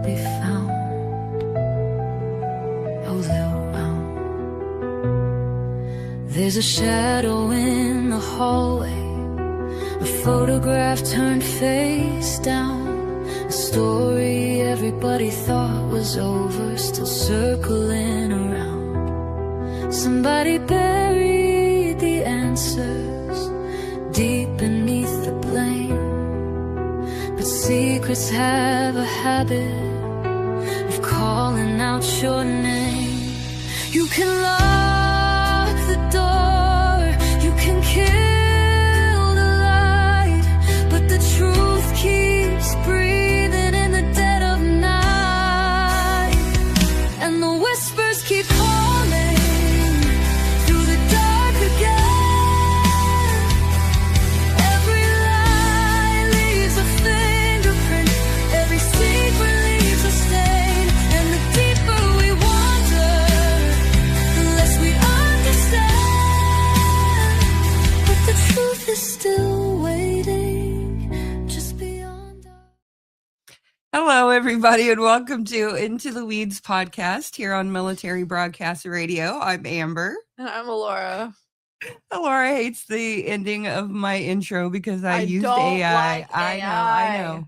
be found. Oh, they'll round. There's a shadow in the hallway, a photograph turned face down, a story everybody thought was over, still circling around. Somebody buried the answers deep beneath the blame, but secrets have a habit of calling out your name. You can lock the door, you can kill the light, but the truth keeps breathing in the dead of night, and the whispers keep calling through the dark again. Every lie leaves a fingerprint, every secret leaves a stain, and the deeper we wander, the less we understand. But the truth is still waiting just beyond our... Hello, everybody, and welcome to Into the Weeds podcast here on Military Broadcast Radio. I'm Amber. And I'm Laura. Laura hates the ending of my intro because I used don't AI. like I AI.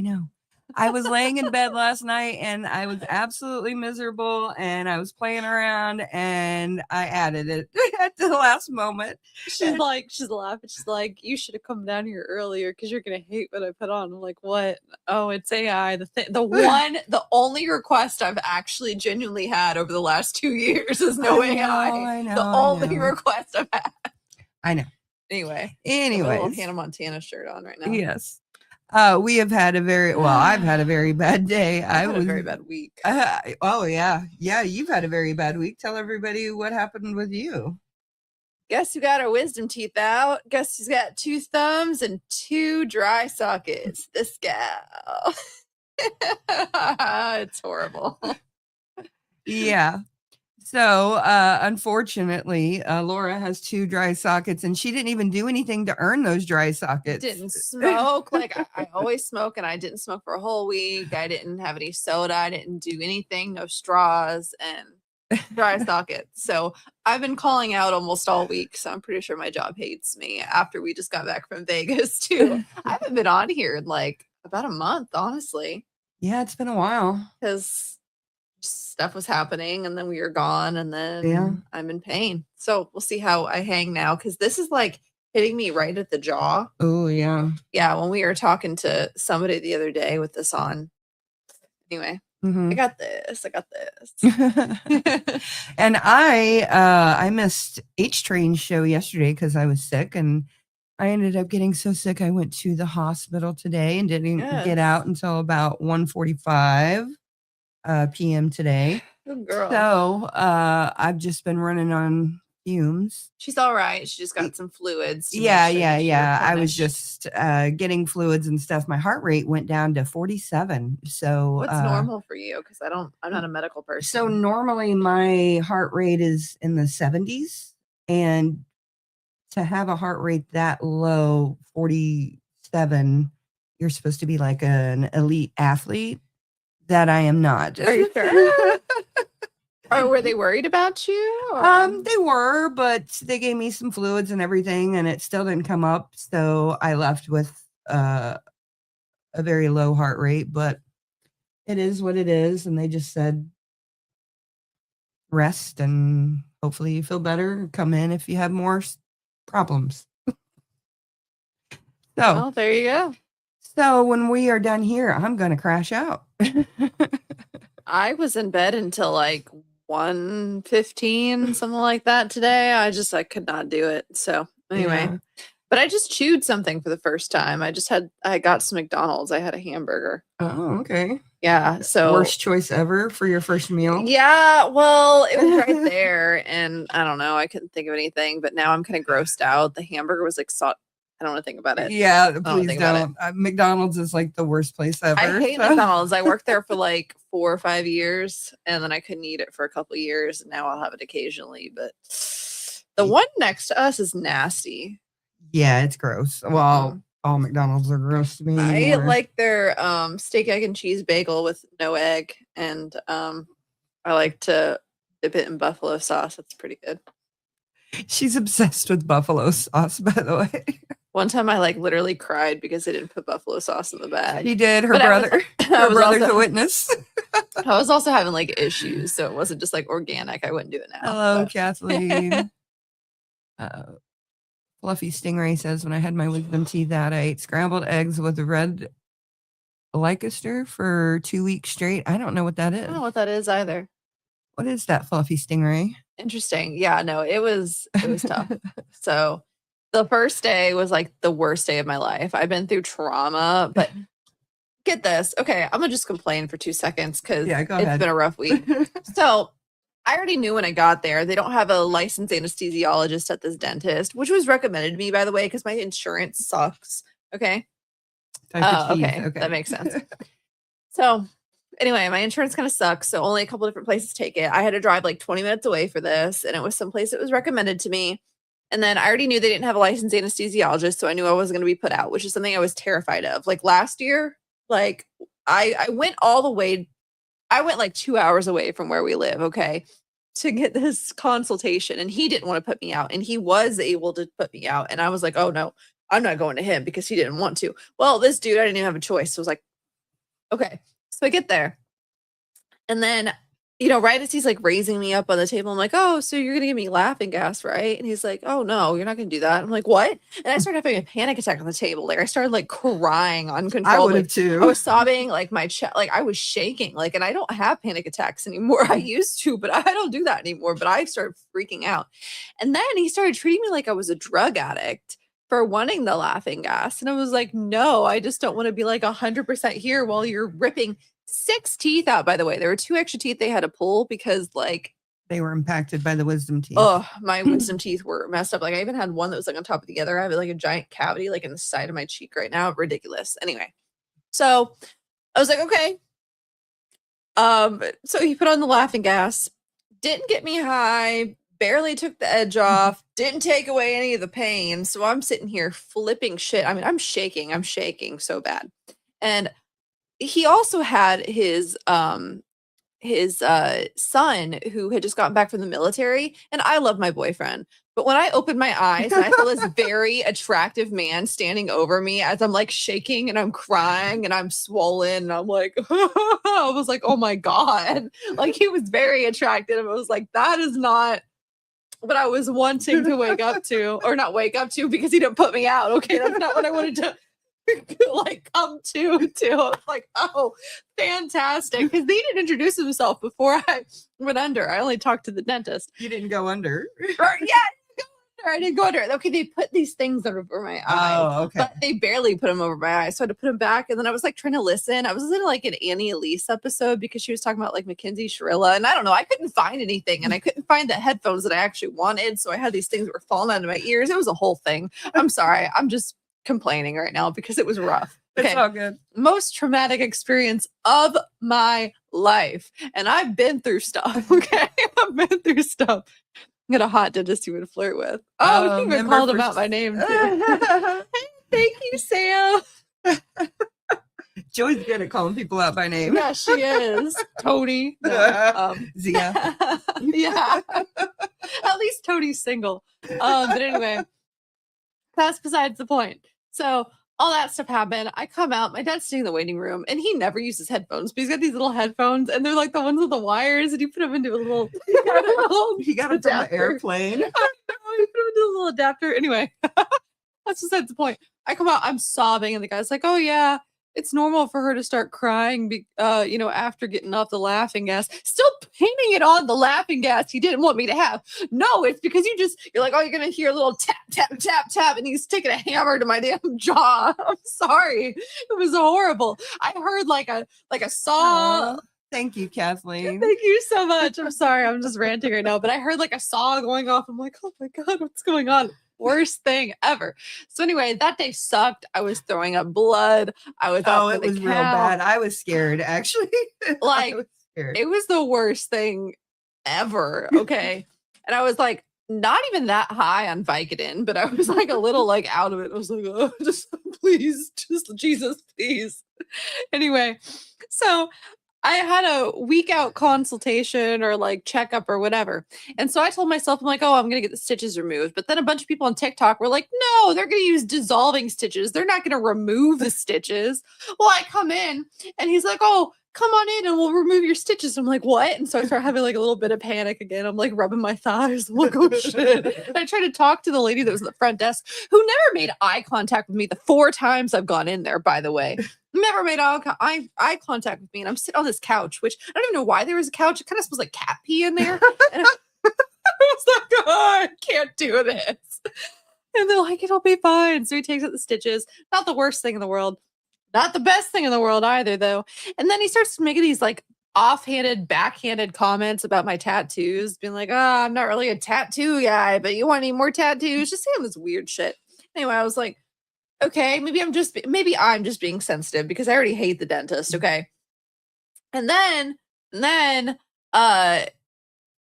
know. I was laying in bed last night and I was absolutely miserable and I was playing around and I added it at the last moment. She's laughing. She's like, you should have come down here earlier because you're gonna hate what I put on. I'm like, what? Oh, it's AI. The only request I've actually genuinely had over the last 2 years is no AI. I know. The only request I've had. I know. Anyway, a little Anyways. Hannah Montana shirt on right now. Yes. We have had I've had a very bad day. I've had a very bad week. Oh, yeah. Yeah, you've had a very bad week. Tell everybody what happened with you. Guess who got her wisdom teeth out? Guess who's got 2 thumbs and 2 dry sockets? This gal. It's horrible. Yeah. So, unfortunately, Laura has 2 dry sockets and she didn't even do anything to earn those dry sockets. Didn't smoke. Like I always smoke, and I didn't smoke for a whole week. I didn't have any soda. I didn't do anything, no straws and dry sockets. So I've been calling out almost all week. So I'm pretty sure my job hates me after we just got back from Vegas too. I haven't been on here in like about a month, honestly. Yeah, it's been a while. Because stuff was happening and then we were gone, and then I'm in pain. So we'll see how I hang now, because this is like hitting me right at the jaw. Oh, yeah. Yeah, when we were talking to somebody the other day with this on. Anyway, I got this. And I missed H-Train's show yesterday because I was sick, and I ended up getting so sick I went to the hospital today and didn't get out until about 1:45 p.m. today. Good girl. So I've just been running on fumes. She's all right. She just got some fluids. Yeah. I was just getting fluids and stuff. My heart rate went down to 47. So what's normal for you? Because I'm not a medical person. So normally my heart rate is in the 70s, and to have a heart rate that low, 47, you're supposed to be like an elite athlete. That I am not. Are you sure? Or were they worried about you? They were, but they gave me some fluids and everything, and it still didn't come up. So I left with a very low heart rate, but it is what it is. And they just said, rest and hopefully you feel better. Come in if you have more problems. Well, there you go. So when we are done here, I'm going to crash out. I was in bed until like 1:15, something like that today. I could not do it. So anyway, but I just chewed something for the first time. I got some McDonald's. I had a hamburger. Oh, okay. Yeah. So worst choice ever for your first meal. Yeah. Well, it was right there, and I don't know. I couldn't think of anything, but now I'm kind of grossed out. The hamburger was like I don't want to think about it. Yeah, please don't. McDonald's is like the worst place ever. I hate McDonald's. I worked there for like 4 or 5 years, and then I couldn't eat it for a couple of years, and now I'll have it occasionally. But the one next to us is nasty. Yeah, it's gross. Well, all McDonald's are gross to me I anymore. like their steak, egg, and cheese bagel with no egg, and I like to dip it in buffalo sauce. That's pretty good. She's obsessed with buffalo sauce, by the way. One time I like literally cried because they didn't put buffalo sauce in the bag. He did. Her But I was- brother. I Her was brother's also- a witness. I was also having like issues, so it wasn't just like organic. I wouldn't do it now. Hello, but- Kathleen. Fluffy Stingray says, when I had my wisdom teeth out, I ate scrambled eggs with red Leicester for 2 weeks straight. I don't know what that I is. don't know what that is either. What is that, Fluffy Stingray? Interesting. Yeah, no, it was tough. So the first day was like the worst day of my life. I've been through trauma, but get this. Okay, I'm gonna just complain for 2 seconds because Yeah, go it's ahead. been a rough week. So I already knew when I got there, they don't have a licensed anesthesiologist at this dentist, which was recommended to me, by the way, because my insurance sucks. Okay. Type of cheese. Okay. That makes sense. So anyway, my insurance kind of sucks. So only a couple different places take it. I had to drive like 20 minutes away for this, and it was someplace that was recommended to me. And then I already knew they didn't have a licensed anesthesiologist, so I knew I wasn't going to be put out, which is something I was terrified of. Like last year, like I went all the way, I went like 2 hours away from where we live, okay, to get this consultation. And he didn't want to put me out. And he was able to put me out. And I was like, oh no, I'm not going to him because he didn't want to. Well, this dude, I didn't even have a choice. So I was like, okay. So I get there. And then, you know, right as he's like raising me up on the table, I'm like, oh, so you're going to give me laughing gas, right? And he's like, oh, no, you're not going to do that. I'm like, what? And I started having a panic attack on the table there. I started like crying I would uncontrollably. have too. I was sobbing, like my chest, like I was shaking, like, and I don't have panic attacks anymore. I used to, but I don't do that anymore. But I started freaking out. And then he started treating me like I was a drug addict for wanting the laughing gas. And I was like, no, I just don't want to be like 100% here while you're ripping 6 teeth out. By the way, there were 2 extra teeth they had to pull because like, They were impacted by the wisdom teeth. oh, my wisdom teeth were messed up. Like I even had one that was like on top of the other. I have like a giant cavity like in the side of my cheek right now. Ridiculous. Anyway, so I was like, okay. So he put on the laughing gas, didn't get me high, barely took the edge off, didn't take away any of the pain. So I'm sitting here flipping shit. I mean, I'm shaking so bad. And he also had his son who had just gotten back from the military, and I love my boyfriend, but when I opened my eyes and I saw this very attractive man standing over me as I'm like shaking and I'm crying and I'm swollen and I'm like I was like, oh my god, like he was very attractive. I was like, that is not what I was wanting to wake up to, or not wake up to because he didn't put me out. Okay, that's not what I wanted to like come to like, oh, fantastic, because he didn't introduce himself before I went under. I only talked to the dentist. You didn't go under. I didn't go under. Okay, they put these things over my eyes, Oh, okay. but they barely put them over my eyes, so I had to put them back. And then I was like trying to listen. I was listening to like an Annie Elise episode because she was talking about like Mackenzie Shirilla, and I don't know, I couldn't find anything, and I couldn't find the headphones that I actually wanted, so I had these things that were falling out of my ears. It was a whole thing. I'm sorry. I'm just complaining right now because it was rough. It's Okay. all good. Most traumatic experience of my life. And I've been through stuff. Okay. I've been through stuff. I got a hot dentist you would flirt with. Oh, you even member called him for- out by name too. Thank you, Sam. Joey's good at calling people out by name. Yeah, she is. Tony. No, Zia. yeah. At least Tony's single. But anyway, that's besides the point. So all that stuff happened. I come out, my dad's sitting in the waiting room, and he never uses headphones, but he's got these little headphones, and they're like the ones with the wires, and you put them into a little, He got it from the adapter. airplane. You put them into a little adapter. Anyway, that's besides the point. I come out, I'm sobbing, and the guy's like, oh yeah, it's normal for her to start crying, after getting off the laughing gas. Still painting it on the laughing gas he didn't want me to have. No, it's because you're like, oh, you're going to hear a little tap, tap, tap, tap, and he's taking a hammer to my damn jaw. I'm sorry. It was horrible. I heard like a saw. Aw, thank you, Kathleen. Thank you so much. I'm sorry. I'm just ranting right now, but I heard like a saw going off. I'm like, oh my God, what's going on? Worst thing ever. So anyway, that day sucked. I was throwing up blood. I was Oh, out it for the was real count. bad. I was scared, actually. Like, I was scared. It was the worst thing ever. Okay. And I was like not even that high on Vicodin, but I was like a little like out of it. I was like, oh, just please, just Jesus, please. Anyway, so I had a week out consultation or like checkup or whatever. And so I told myself, I'm like, oh, I'm going to get the stitches removed. But then a bunch of people on TikTok were like, no, they're going to use dissolving stitches. They're not going to remove the stitches. Well, I come in and he's like, oh, come on in and we'll remove your stitches. I'm like, what? And so I start having like a little bit of panic again. I'm like rubbing my thighs. I'm like, oh shit. And I try to talk to the lady that was at the front desk who never made eye contact with me the 4 times I've gone in there, by the way. Never made eye contact with me. And I'm sitting on this couch, which I don't even know why there was a couch. It kind of smells like cat pee in there. And I was like, oh, I can't do this. And they're like, it'll be fine. So he takes out the stitches. Not the worst thing in the world. Not the best thing in the world either, though. And then he starts making these like offhanded, backhanded comments about my tattoos, being like, oh, I'm not really a tattoo guy, but you want any more tattoos? Just saying this weird shit. Anyway, I was like, okay, maybe I'm just being sensitive because I already hate the dentist. Okay. And then I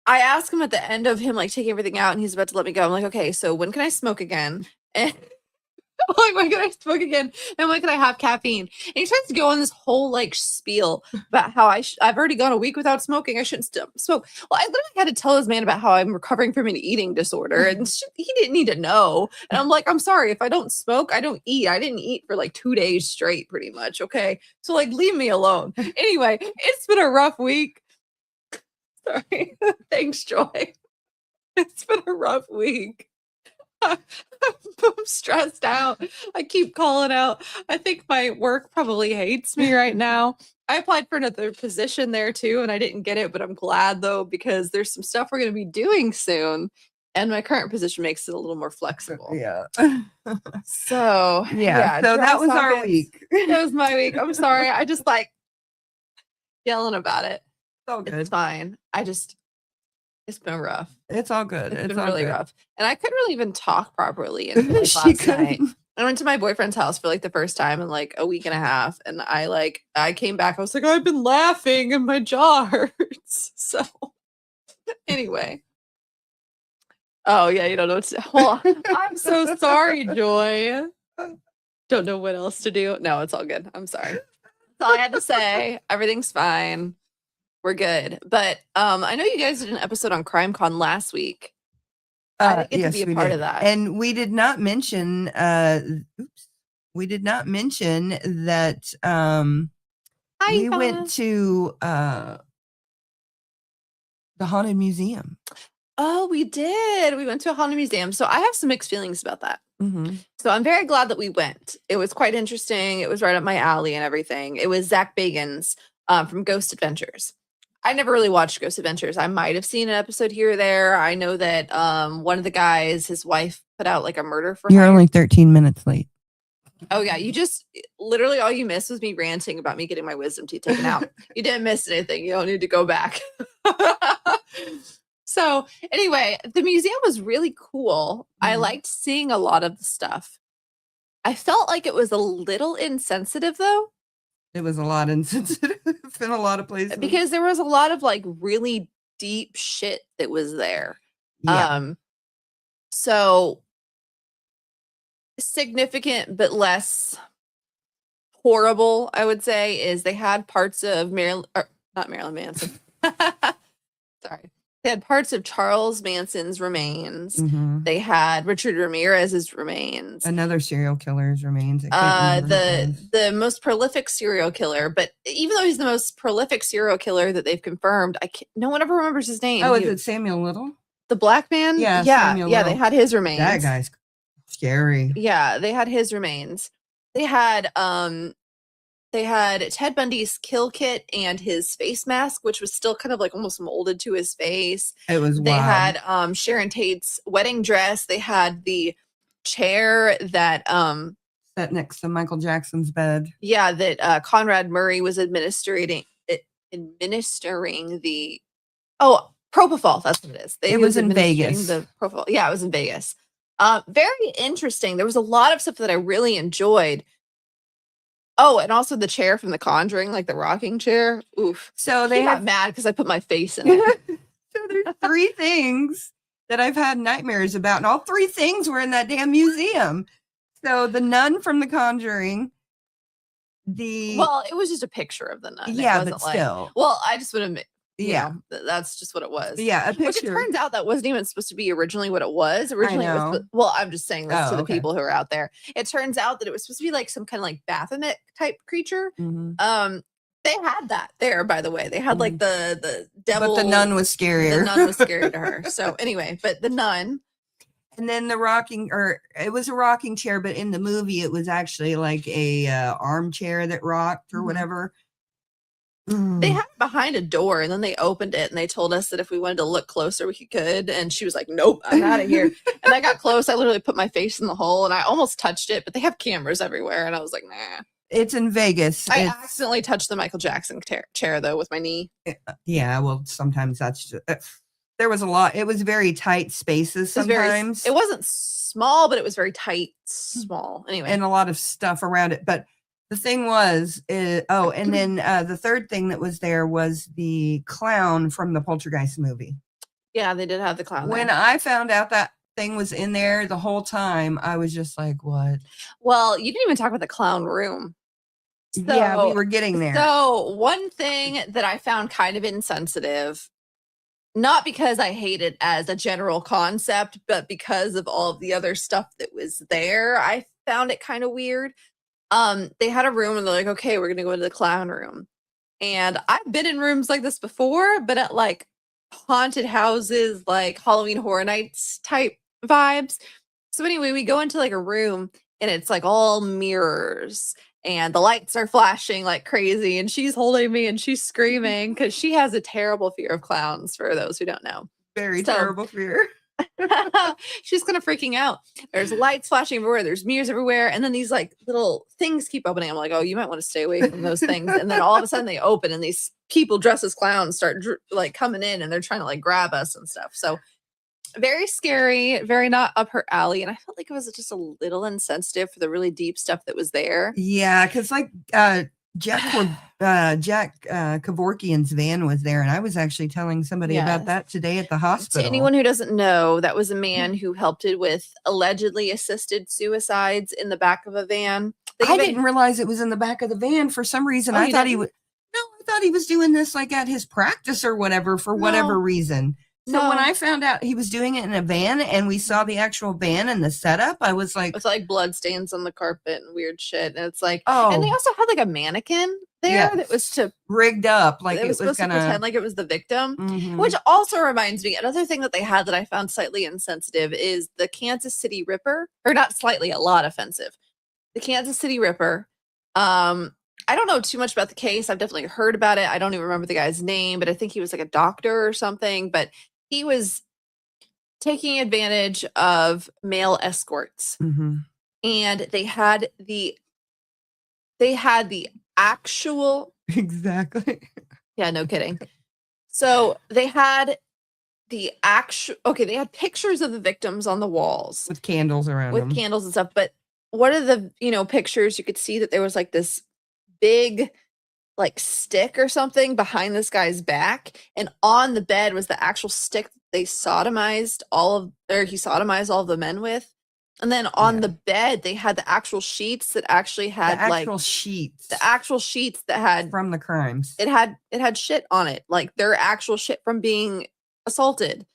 ask him at the end of him like taking everything out and he's about to let me go. I'm like, okay, so when can I smoke again? And like, when can I smoke again? And when can I have caffeine? And he tries to go on this whole like spiel about how I've already gone a week without smoking. I shouldn't smoke. Well, I literally had to tell this man about how I'm recovering from an eating disorder, and he didn't need to know. And I'm like, I'm sorry, if I don't smoke, I don't eat. I didn't eat for like 2 days straight, pretty much. Okay, so like, leave me alone. Anyway, it's been a rough week. Sorry. Thanks, Joy. It's been a rough week. I'm stressed out. I keep calling out. I think my work probably hates me right now. I applied for another position there too, and I didn't get it, but I'm glad though, because there's some stuff we're going to be doing soon. And my current position makes it a little more flexible. Yeah. So, yeah. So that was our week. That was my week. I'm sorry. I just like yelling about it. It's all good. It's fine. It's been rough. It's all good. It's been all really good. rough. And I couldn't really even talk properly until like She last night. couldn't. I went to my boyfriend's house for like the first time in like a week and a half. And I came back. I was like, I've been laughing and my jaw hurts. So anyway. Oh yeah, you don't know what to well, I'm so sorry, Joy. Don't know what else to do. No, it's all good. I'm sorry. That's all I had to say. Everything's fine. We're good. But I know you guys did an episode on CrimeCon last week. I didn't get to be a part of that. And we did not mention that we went to the Haunted Museum. Oh, we did. We went to a haunted museum. So I have some mixed feelings about that. Mm-hmm. So I'm very glad that we went. It was quite interesting. It was right up my alley and everything. It was Zach Bagans from Ghost Adventures. I never really watched Ghost Adventures. I might have seen an episode here or there. I know that one of the guys, his wife put out like a murder for You're hire. only 13 minutes late. Oh yeah, you just literally all you missed was me ranting about me getting my wisdom teeth taken out. You didn't miss anything. You don't need to go back. So anyway, the museum was really cool. I liked seeing a lot of the stuff. I felt like it was a little insensitive though. It was a lot insensitive in a lot of places. Because there was a lot of like really deep shit that was there. Yeah. So significant but less horrible, I would say, is they had parts of not Marilyn Manson. Sorry. They had parts of Charles Manson's remains. Mm-hmm. They had Richard Ramirez's remains. Another serial killer's remains. The most prolific serial killer, but even though he's the most prolific serial killer that they've confirmed, no one ever remembers his name. Oh, is it Samuel Little? The black man? Yeah, Samuel Little. They had his remains. That guy's scary. Yeah, they had his remains. They had Ted Bundy's kill kit and his face mask, which was still kind of like almost molded to his face. It was They wild. had Sharon Tate's wedding dress. They had the chair that sat next to Michael Jackson's bed. Yeah, that Conrad Murray was administering the propofol. That's what it is. It was in Vegas. The propofol. Yeah, it was in Vegas. Very interesting. There was a lot of stuff that I really enjoyed. Oh, and also the chair from The Conjuring, like the rocking chair. Oof. So they got mad because I put my face in it. So there's 3 things that I've had nightmares about. And all 3 things were in that damn museum. So the nun from The Conjuring, Well, it was just a picture of the nun. yeah, it but wasn't still. Well, I just would admit, Yeah. that's just what it was. Yeah, a Which it picture. turns out that wasn't even supposed to be originally what it was. Originally, it was, know. well, I'm just saying this Oh, to the okay. people who are out there. It turns out that it was supposed to be like some kind of like Baphomet type creature. Mhm. They had that there, by the way. They had like the devil. But the nun was scarier. The nun was scary to her. So anyway, but the nun. And then the rocking, or it was a rocking chair, but in the movie, it was actually like a armchair that rocked or whatever. They had it behind a door, and then they opened it, and they told us that if we wanted to look closer, we could. And she was like, "Nope, I'm out of here." And I got close. I literally put my face in the hole, and I almost touched it, but they have cameras everywhere, and I was like, "Nah." It's in Vegas. I accidentally touched the Michael Jackson chair though with my knee. Yeah, well, sometimes that's just, there was a lot. It was very tight spaces sometimes. It wasn't small, but it was very tight, small. Anyway, and a lot of stuff around it. But the thing was, and then the third thing that was there was the clown from the Poltergeist movie. Yeah, they did have the clown. When I found out that thing was in there the whole time, I was just like, what? Well, you didn't even talk about the clown room. So, yeah, we were getting there. So one thing that I found kind of insensitive, not because I hate it as a general concept, but because of all of the other stuff that was there, I found it kind of weird. They had a room and they're like, okay, we're going to go into the clown room. And I've been in rooms like this before, but at like haunted houses, like Halloween Horror Nights type vibes. So anyway, we go into like a room and it's like all mirrors and the lights are flashing like crazy. And she's holding me and she's screaming because she has a terrible fear of clowns, for those who don't know. Very terrible fear. She's kind of freaking out. There's lights flashing everywhere. There's mirrors everywhere. And then these like little things keep opening. I'm like, oh, you might want to stay away from those things. And then all of a sudden they open and these people dressed as clowns start like coming in and they're trying to like grab us and stuff. So very scary, very not up her alley. And I felt like it was just a little insensitive for the really deep stuff that was there. Yeah, because like Jack Kevorkian's van was there, and I was actually telling somebody about that today at the hospital. To anyone who doesn't know, that was a man who helped it with allegedly assisted suicides in the back of a van. I didn't realize it was in the back of the van for some reason. I thought he would. No, I thought he was doing this like at his practice or whatever for whatever reason. So when I found out he was doing it in a van and we saw the actual van and the setup, I was like, with like blood stains on the carpet and weird shit. And it's like, and they also had like a mannequin there that was to rigged up like it was supposed to pretend like it was the victim, which also reminds me, another thing that they had that I found slightly insensitive is the Kansas City Ripper, or not slightly, a lot offensive. The Kansas City Ripper. I don't know too much about the case. I've definitely heard about it. I don't even remember the guy's name, but I think he was like a doctor or something, but he was taking advantage of male escorts, and they had the actual exactly. Yeah, no kidding. So they had the actual they had pictures of the victims on the walls with candles around them. With candles and stuff. But one of the pictures, you could see that there was like this big like stick or something behind this guy's back, and on the bed was the actual stick they sodomized all of the men with. And then on the bed they had the actual sheets that actually had the actual sheets that had from the crimes. It had shit on it, like their actual shit from being assaulted.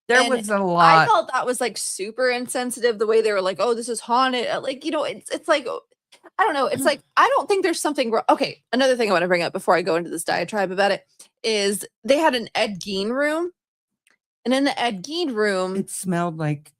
There was a lot. I felt that was like super insensitive, the way they were like, oh, this is haunted. Like, it's like, I don't know. It's like, I don't think there's something wrong. Okay. Another thing I want to bring up before I go into this diatribe about it is they had an Ed Gein room. And in the Ed Gein room, it smelled like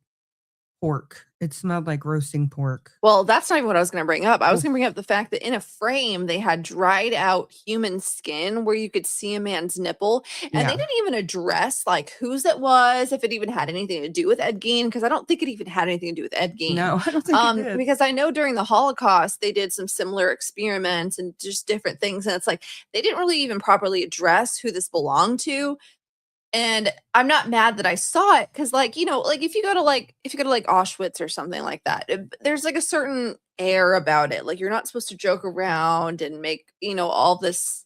pork. It smelled like roasting pork. Well, that's not even what I was going to bring up. I was going to bring up the fact that in a frame, they had dried out human skin where you could see a man's nipple. And they didn't even address like whose it was, if it even had anything to do with Ed Gein, because I don't think it even had anything to do with Ed Gein. No, I don't think it did. Because I know during the Holocaust, they did some similar experiments and just different things. And it's like, they didn't really even properly address who this belonged to. And I'm not mad that I saw it, because like, like if you go to like Auschwitz or something like that, there's like a certain air about it. Like, you're not supposed to joke around and make, all this.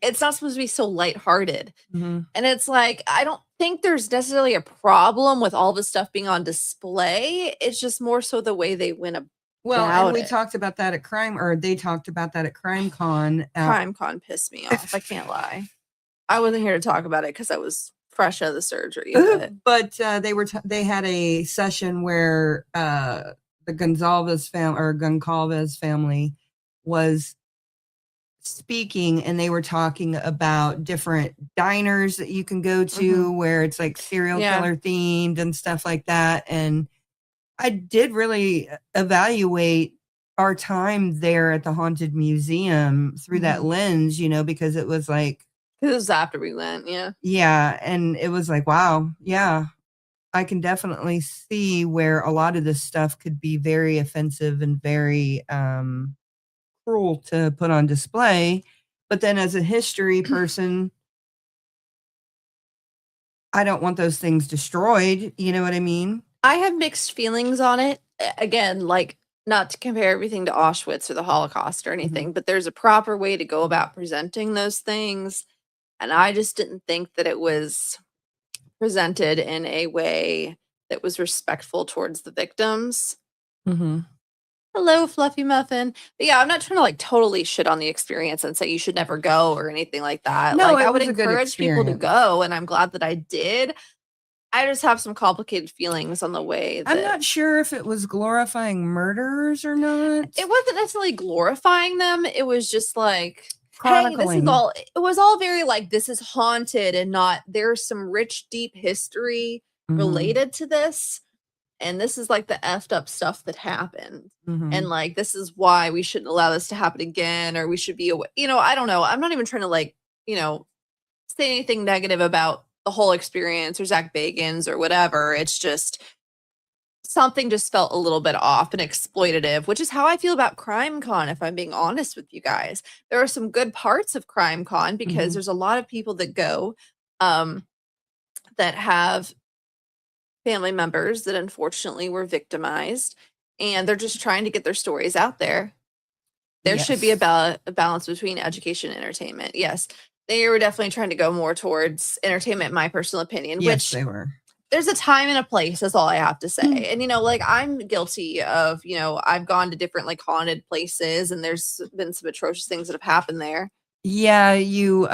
It's not supposed to be so lighthearted. And it's like, I don't think there's necessarily a problem with all this stuff being on display. It's just more so the way they went about Well, and we it. talked about that at they talked about that at CrimeCon. CrimeCon pissed me off. I can't lie. I wasn't here to talk about it because I was fresh out of the surgery. But they had a session where the Goncalves family was speaking, and they were talking about different diners that you can go to where it's like serial killer themed and stuff like that. And I did really evaluate our time there at the Haunted Museum through that lens, because it was like, because it was after we went, yeah, and it was like, wow, yeah, I can definitely see where a lot of this stuff could be very offensive and very cruel to put on display. But then as a history person, I don't want those things destroyed. You know what I mean? I have mixed feelings on it. Again, like, not to compare everything to Auschwitz or the Holocaust or anything, but there's a proper way to go about presenting those things. And I just didn't think that it was presented in a way that was respectful towards the victims. Hello, Fluffy Muffin. But yeah, I'm not trying to like totally shit on the experience and say you should never go or anything like that. No, like, it I would was a good encourage people to experience. go, and I'm glad that I did. I just have some complicated feelings on the way that I'm not sure if it was glorifying murderers or not. it wasn't necessarily glorifying them. It was just like, hey, this is Chronicling. all, it was all very like, this is haunted, and not, there's some rich, deep history related to this. And this is like the effed up stuff that happened. And like, this is why we shouldn't allow this to happen again, or we should be away. I don't know. I'm not even trying to like, say anything negative about the whole experience or Zach Bagans or whatever. It's just something just felt a little bit off and exploitative, which is how I feel about CrimeCon, if I'm being honest with you guys. There are some good parts of CrimeCon because there's a lot of people that go that have family members that unfortunately were victimized, and they're just trying to get their stories out there. There should be a balance between education and entertainment. Yes, they were definitely trying to go more towards entertainment, in my personal opinion. Yes, which they were. There's a time and a place, that's all I have to say. And like, I'm guilty of, I've gone to different like haunted places, and there's been some atrocious things that have happened there. Yeah, you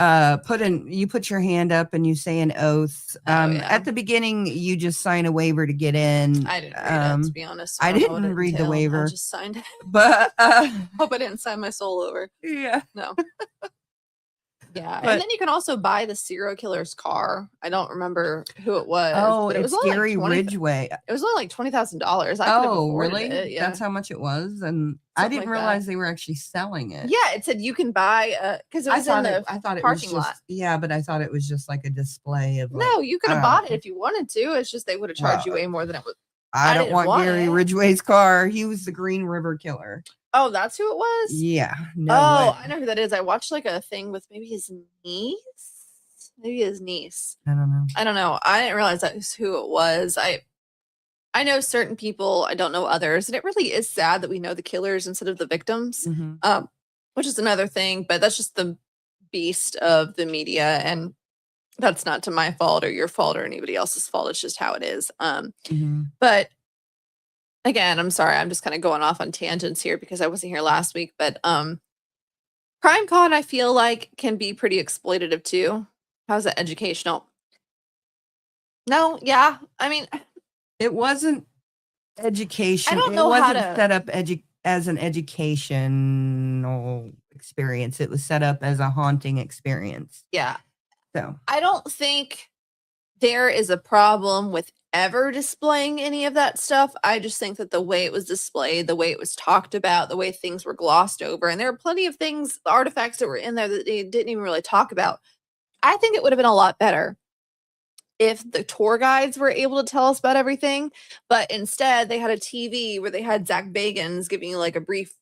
put your hand up and you say an oath. At the beginning, you just sign a waiver to get in. I didn't read it, to be honest. I didn't read the waiver. I just signed it. But Hope I didn't sign my soul over. Yeah. No. Yeah. And then you can also buy the serial killer's car. I don't remember who it was. Oh, but it was Gary Ridgway. It was only like $20,000. Oh, really? It. That's how much it was? And I didn't realize they were actually selling it. Yeah, it said you can buy because it was in the I thought it parking was just, lot. Yeah, but I thought it was just like a display of like, no, you could have bought it if you wanted to. It's just they would have charged you way more than it was. I don't want Gary Ridgway's car. He was the Green River Killer. Oh, that's who it was? Yeah. No way. I know who that is. I watched like a thing with maybe his niece. I don't know. I didn't realize that was who it was. I know certain people. I don't know others. And it really is sad that we know the killers instead of the victims, which is another thing. But that's just the beast of the media. And that's not to my fault or your fault or anybody else's fault. It's just how it is. But again, I'm sorry. I'm just kind of going off on tangents here because I wasn't here last week. But CrimeCon, I feel like, can be pretty exploitative too. How's it educational? No, yeah. I mean, it wasn't education. I don't know it wasn't how to set up as an educational experience. It was set up as a haunting experience. Yeah. So I don't think there is a problem with ever displaying any of that stuff. I just think that the way it was displayed, the way it was talked about, the way things were glossed over, and there are plenty of things, artifacts that were in there that they didn't even really talk about. I think it would have been a lot better if the tour guides were able to tell us about everything, but instead they had a TV where they had Zach Bagans giving you like a brief,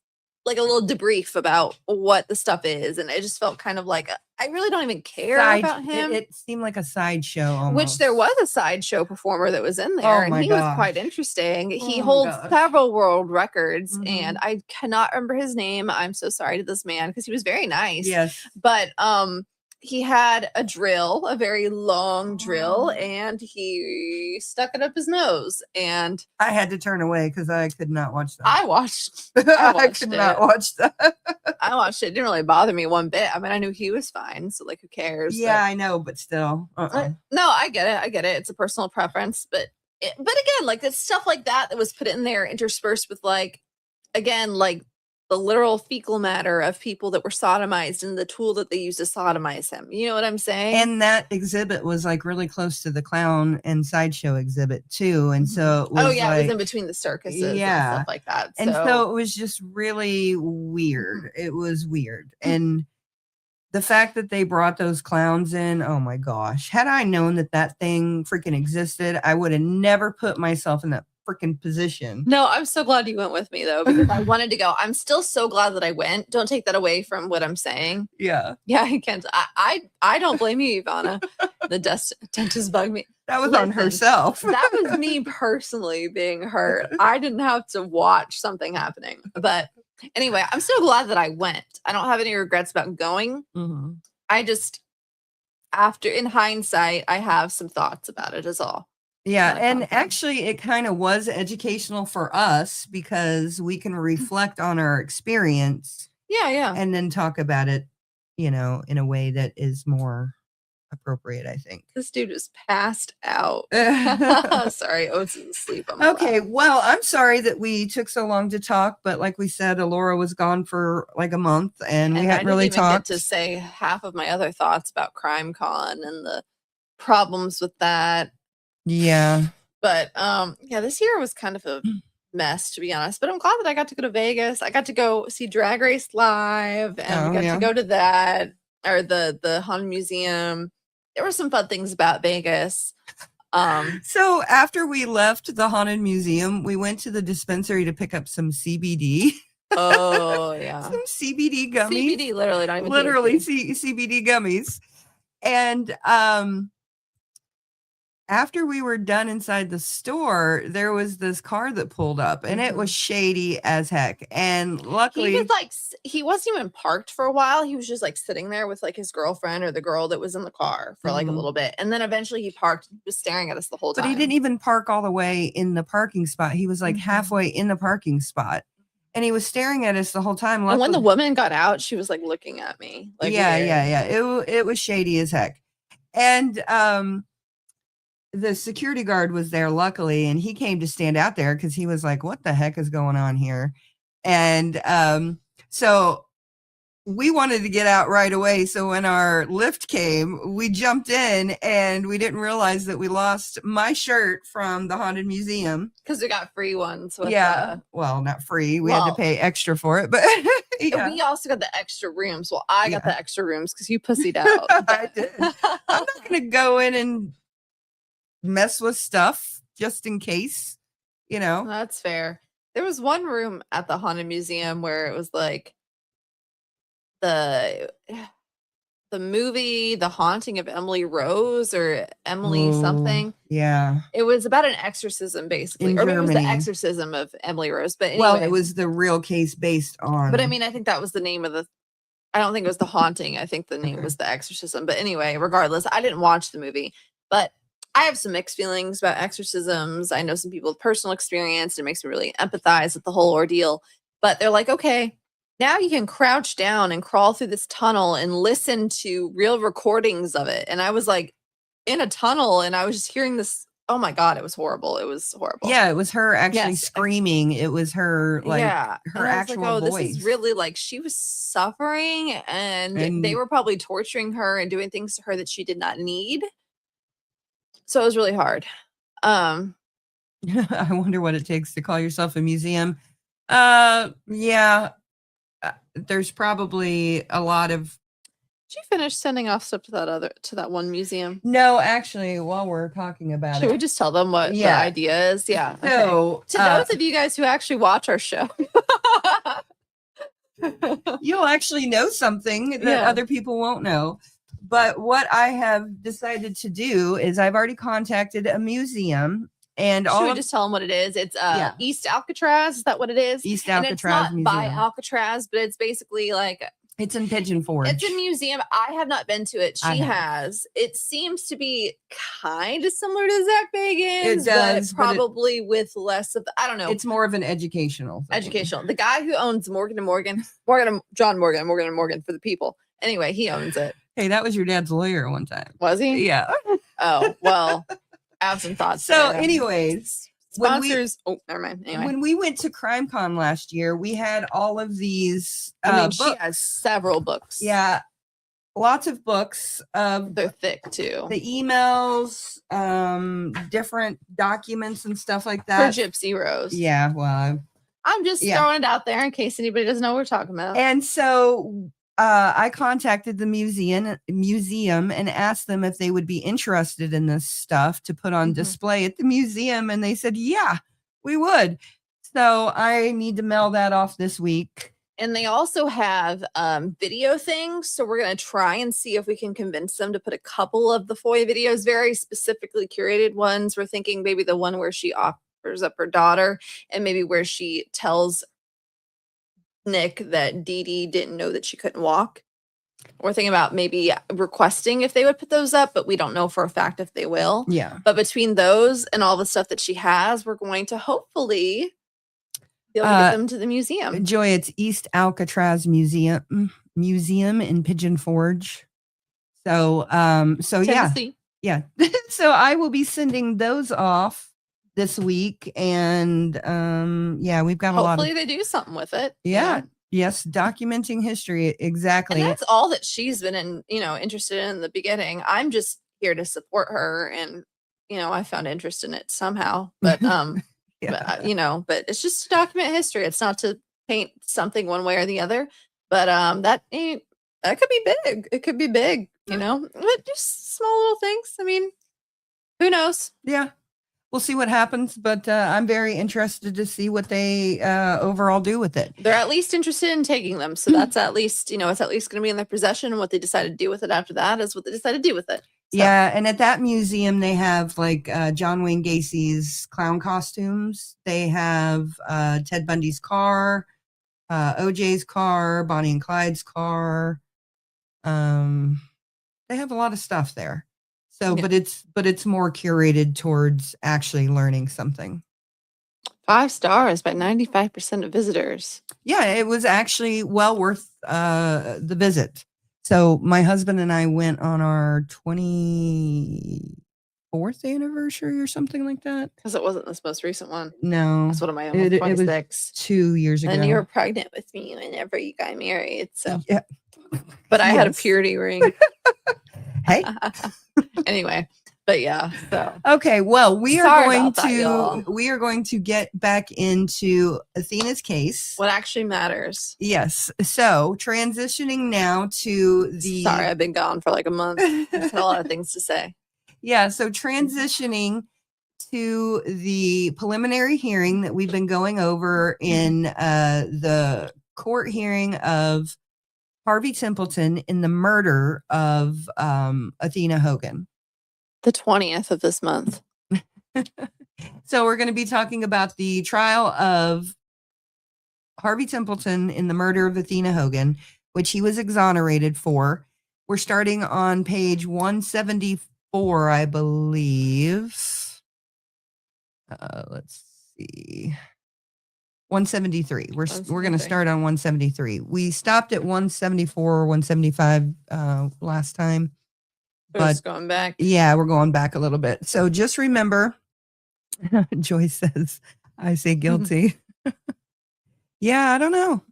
like a little debrief about what the stuff is. And it just felt kind of like, I really don't even care about him. It seemed like a sideshow almost. Which there was a sideshow performer that was in there, and he was quite interesting. He holds several world records, and I cannot remember his name. I'm so sorry to this man because he was very nice. Yes. But he had a drill, a very long drill, and he stuck it up his nose. And I had to turn away because I could not watch that. I watched I could not watch that. I watched it. It didn't really bother me one bit. I mean, I knew he was fine, so like, who cares? Yeah, I know, but still. No, I get it. It's a personal preference, but again, like, it's stuff like that was put in there, interspersed with, like, again, like, the literal fecal matter of people that were sodomized and the tool that they used to sodomize him. You know what I'm saying? And that exhibit was like really close to the clown and sideshow exhibit too. And so it was it was in between the circuses and stuff like that. And so it was just really weird. It was weird. And the fact that they brought those clowns in, oh my gosh. Had I known that that thing freaking existed, I would have never put myself in that freaking position. No, I'm so glad you went with me though, because I wanted to go. I'm still so glad that I went. Don't take that away from what I'm saying. Yeah. Yeah, I can't. I don't blame you, Ivana. The dentist bugged me. That was on herself. That was me personally being hurt. I didn't have to watch something happening. But anyway, I'm so glad that I went. I don't have any regrets about going. Mm-hmm. I just, in hindsight, I have some thoughts about it is all. Yeah, and actually it kind of was educational for us because we can reflect on our experience. Yeah. And then talk about it, in a way that is more appropriate, I think. This dude is passed out. Sorry, Oates is asleep. Okay, well, I'm sorry that we took so long to talk, but like we said, Alora was gone for like a month and we hadn't really talked. Get to say half of my other thoughts about CrimeCon and the problems with that. Yeah. But this year was kind of a mess, to be honest. But I'm glad that I got to go to Vegas. I got to go see Drag Race live, and we got to go to that, or the Haunted Museum. There were some fun things about Vegas. So after we left the Haunted Museum, we went to the dispensary to pick up some CBD. Oh yeah, some CBD gummies. CBD, literally, not even CBD gummies, and after we were done inside the store, there was this car that pulled up and it was shady as heck. And luckily he wasn't even parked for a while. He was just like sitting there with like his girlfriend or the girl that was in the car for like a little bit. And then eventually he parked, was staring at us the whole time. But he didn't even park all the way in the parking spot. He was like halfway in the parking spot. And he was staring at us the whole time. Luckily, and when the woman got out, she was like looking at me. Like, yeah. It was shady as heck. And the security guard was there, luckily, and he came to stand out there because he was like, what the heck is going on here? And so we wanted to get out right away. So when our lift came, we jumped in and we didn't realize that we lost my shirt from the Haunted Museum. Because we got free ones. Well, not free. We had to pay extra for it. But we also got the extra rooms. Well, I got the extra rooms because you pussied out. I did. I'm not going to go in and mess with stuff just in case, That's fair. There was one room at the Haunted Museum where it was like the movie The Haunting of Emily Rose or Emily something. Yeah. It was about an exorcism, basically. Or maybe it was the exorcism of Emily Rose. But anyway, well, it was the real case based on. But I mean, I think that was the name of I don't think it was The Haunting. I think the name was The Exorcism. But anyway, regardless, I didn't watch the movie. But I have some mixed feelings about exorcisms. I know some people with personal experience. It makes me really empathize with the whole ordeal. But they're like, okay, now you can crouch down and crawl through this tunnel and listen to real recordings of it. And I was like in a tunnel and I was just hearing this. Oh my God, it was horrible. It was horrible. Yeah, it was her actually screaming. It was her, her actual voice. This is really like she was suffering and they were probably torturing her and doing things to her that she did not need. So it was really hard. I wonder what it takes to call yourself a museum. There's probably a lot of. Did you finish sending off stuff to that one museum? No, actually, while we're talking about Should we just tell them what the idea is? Yeah. So okay. To those of you guys who actually watch our show, you'll actually know something that other people won't know. But what I have decided to do is I've already contacted a museum and should we just tell them what it is? It's East Alcatraz. Is that what it is? East Alcatraz and it's not by Alcatraz, but it's basically like It's in Pigeon Forge. It's a museum. I have not been to it. I She have. has. It seems to be kind of similar to Zach Bagans, It does, but but probably with less of, I don't know. It's more of an educational thing. Educational. The guy who owns John Morgan and Morgan for the people. Anyway, he owns it. Hey, that was your dad's lawyer one time. Was he? Yeah. Oh, well, I have some thoughts. So, there. anyways, when sponsors. Never mind. Anyway, when we went to CrimeCon last year, we had all of these I mean, books. she has several books. Yeah, lots of books. They're thick too. The emails, different documents and stuff like For that. Gypsy Rose. Yeah, well, I'm just throwing it out there in case anybody doesn't know what we're talking about. and so I contacted the museum and asked them if they would be interested in this stuff to put on display at the museum, and they said, yeah, we would. So I need to mail that off this week. And they also have video things. So we're going to try and see if we can convince them to put a couple of the FOIA videos, very specifically curated ones. We're thinking maybe the one where she offers up her daughter, and maybe where she tells Nick that Dee Dee didn't know that she couldn't walk. We're thinking about maybe requesting if they would put those up, but we don't know for a fact if they will. Yeah. But between those and all the stuff that she has, we're going to hopefully be able to get them to the museum. Joy, it's East Alcatraz Museum in Pigeon Forge. So, Tennessee. yeah. So I will be sending those off this week, and we've got a lot. Hopefully, they do something with it. Yeah. You know? Yes, documenting history. Exactly. And that's all that she's been interested in the beginning. I'm just here to support her, and I found interest in it somehow. But yeah. but it's just to document history. It's not to paint something one way or the other. But that could be big. It could be big, but just small little things. I mean, who knows? Yeah. We'll see what happens, but I'm very interested to see what they overall do with it. They're at least interested in taking them. So that's at least, it's at least going to be in their possession. And what they decide to do with it after that is what they decide to do with it. So. Yeah. And at that museum, they have like John Wayne Gacy's clown costumes. They have Ted Bundy's car, OJ's car, Bonnie and Clyde's car. They have a lot of stuff there. So, Yeah. but it's more curated towards actually learning something. 5 stars by 95% of visitors. Yeah, it was actually well worth the visit. So my husband and I went on our 24th anniversary or something like that. Because it wasn't this most recent one. No, That's what am I on? it 26. was 2 years ago. And you were pregnant with me whenever you got married. So, Yeah. but I had a Yes. purity ring. Hey. Anyway, but yeah. So Okay, well, we Sorry are about that, y'all. going to get back into Athena's case. what actually matters? Yes. So transitioning now to the Sorry, I've been gone for like a month. I've had a lot of things to say. Yeah, so transitioning to the preliminary hearing that we've been going over in the court hearing of Harvey Templeton in the murder of Athena Hogan. The 20th of this month. So we're going to be talking about the trial of Harvey Templeton in the murder of Athena Hogan, which he was exonerated for. We're starting on page 174, I believe. Let's see. 173. We're going to start on 173. We stopped at 174 or 175 last time. We're just going back. Yeah, we're going back a little bit. So just remember, Joyce says, I say guilty. Yeah, I don't know.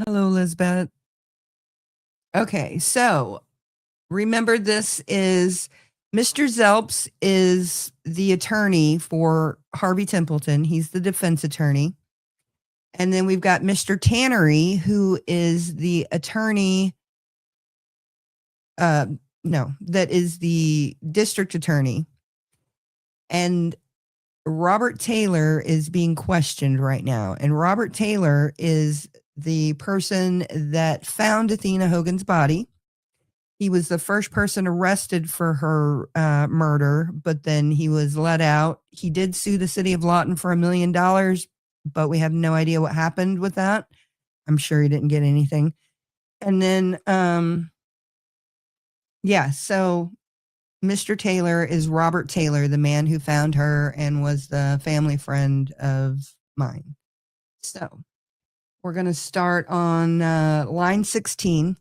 Hello, Lisbeth. Okay, so remember, this is Mr. Zelps is the attorney for Harvey Templeton. He's the defense attorney. And then we've got Mr. Tannery, who is the attorney. That is the district attorney. And Robert Taylor is being questioned right now. And Robert Taylor is the person that found Athena Hogan's body. He was the first person arrested for her murder, but then he was let out. He did sue the city of Lawton for $1 million, but we have no idea what happened with that. I'm sure he didn't get anything. And then, yeah, so Mr. Taylor is Robert Taylor, the man who found her and was the family friend of mine. So we're going to start on line 16.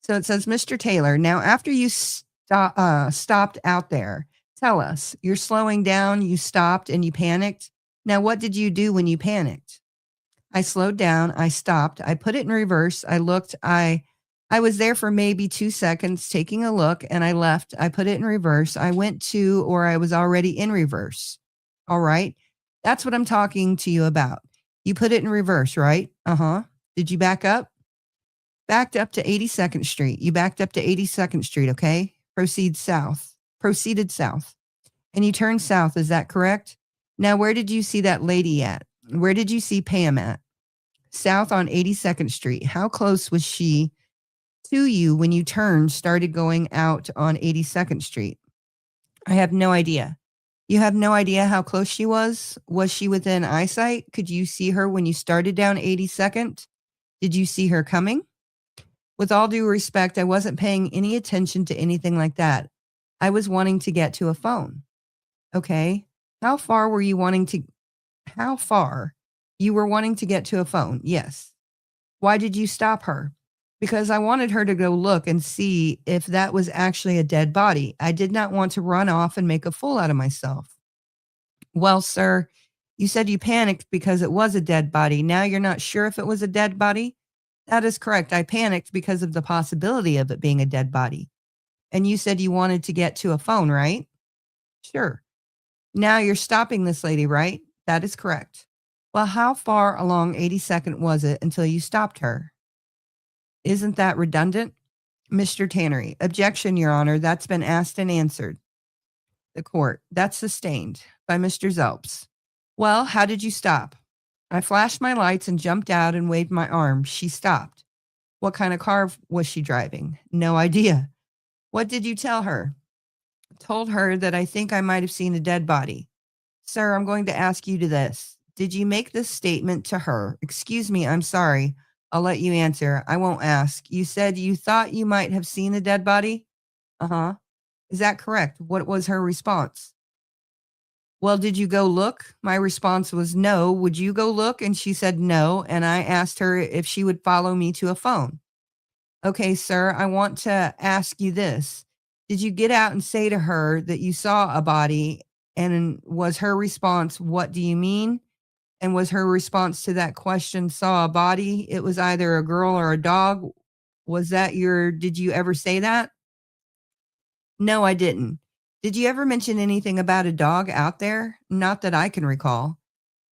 So it says, Mr. Taylor, now after you stopped out there, tell us, you're slowing down, you stopped and you panicked. Now, what did you do when you panicked? I slowed down, I stopped, I put it in reverse, I looked, I was there for maybe 2 seconds taking a look and I left. I put it in reverse. I went to, or I was already in reverse. All right. That's what I'm talking to you about. You put it in reverse, right? Uh-huh. Did you back up? Backed up to 82nd Street. You backed up to 82nd Street, okay? Proceeded south. And you turned south, is that correct? Now, where did you see that lady at? Where did you see Pam at? South on 82nd Street. How close was she to you when you started going out on 82nd Street? I have no idea. You have no idea how close she was? Was she within eyesight? Could you see her when you started down 82nd? Did you see her coming? With all due respect, I wasn't paying any attention to anything like that. I was wanting to get to a phone. Okay. How far you were wanting to get to a phone? Yes. Why did you stop her? Because I wanted her to go look and see if that was actually a dead body. I did not want to run off and make a fool out of myself. Well, sir, you said you panicked because it was a dead body. Now you're not sure if it was a dead body? That is correct. I panicked because of the possibility of it being a dead body. And you said you wanted to get to a phone, right? Sure. Now you're stopping this lady, right? That is correct. Well, how far along 82nd was it until you stopped her? Isn't that redundant? Mr. Tannery, objection, Your Honor. That's been asked and answered. The court, that's sustained by Mr. Zelps. Well, how did you stop? I flashed my lights and jumped out and waved my arm. She stopped. What kind of car was she driving? No idea. What did you tell her? Told her that I think I might have seen a dead body. Sir, I'm going to ask you to this. Did you make this statement to her? Excuse me, I'm sorry. I'll let you answer. I won't ask. You said you thought you might have seen a dead body? Uh-huh. Is that correct? What was her response? Well, did you go look? My response was no. Would you go look? And she said no. And I asked her if she would follow me to a phone. Okay, sir, I want to ask you this. Did you get out and say to her that you saw a body? And was her response, what do you mean? And was her response to that question, saw a body? It was either a girl or a dog. Did you ever say that? No, I didn't. Did you ever mention anything about a dog out there? Not that I can recall.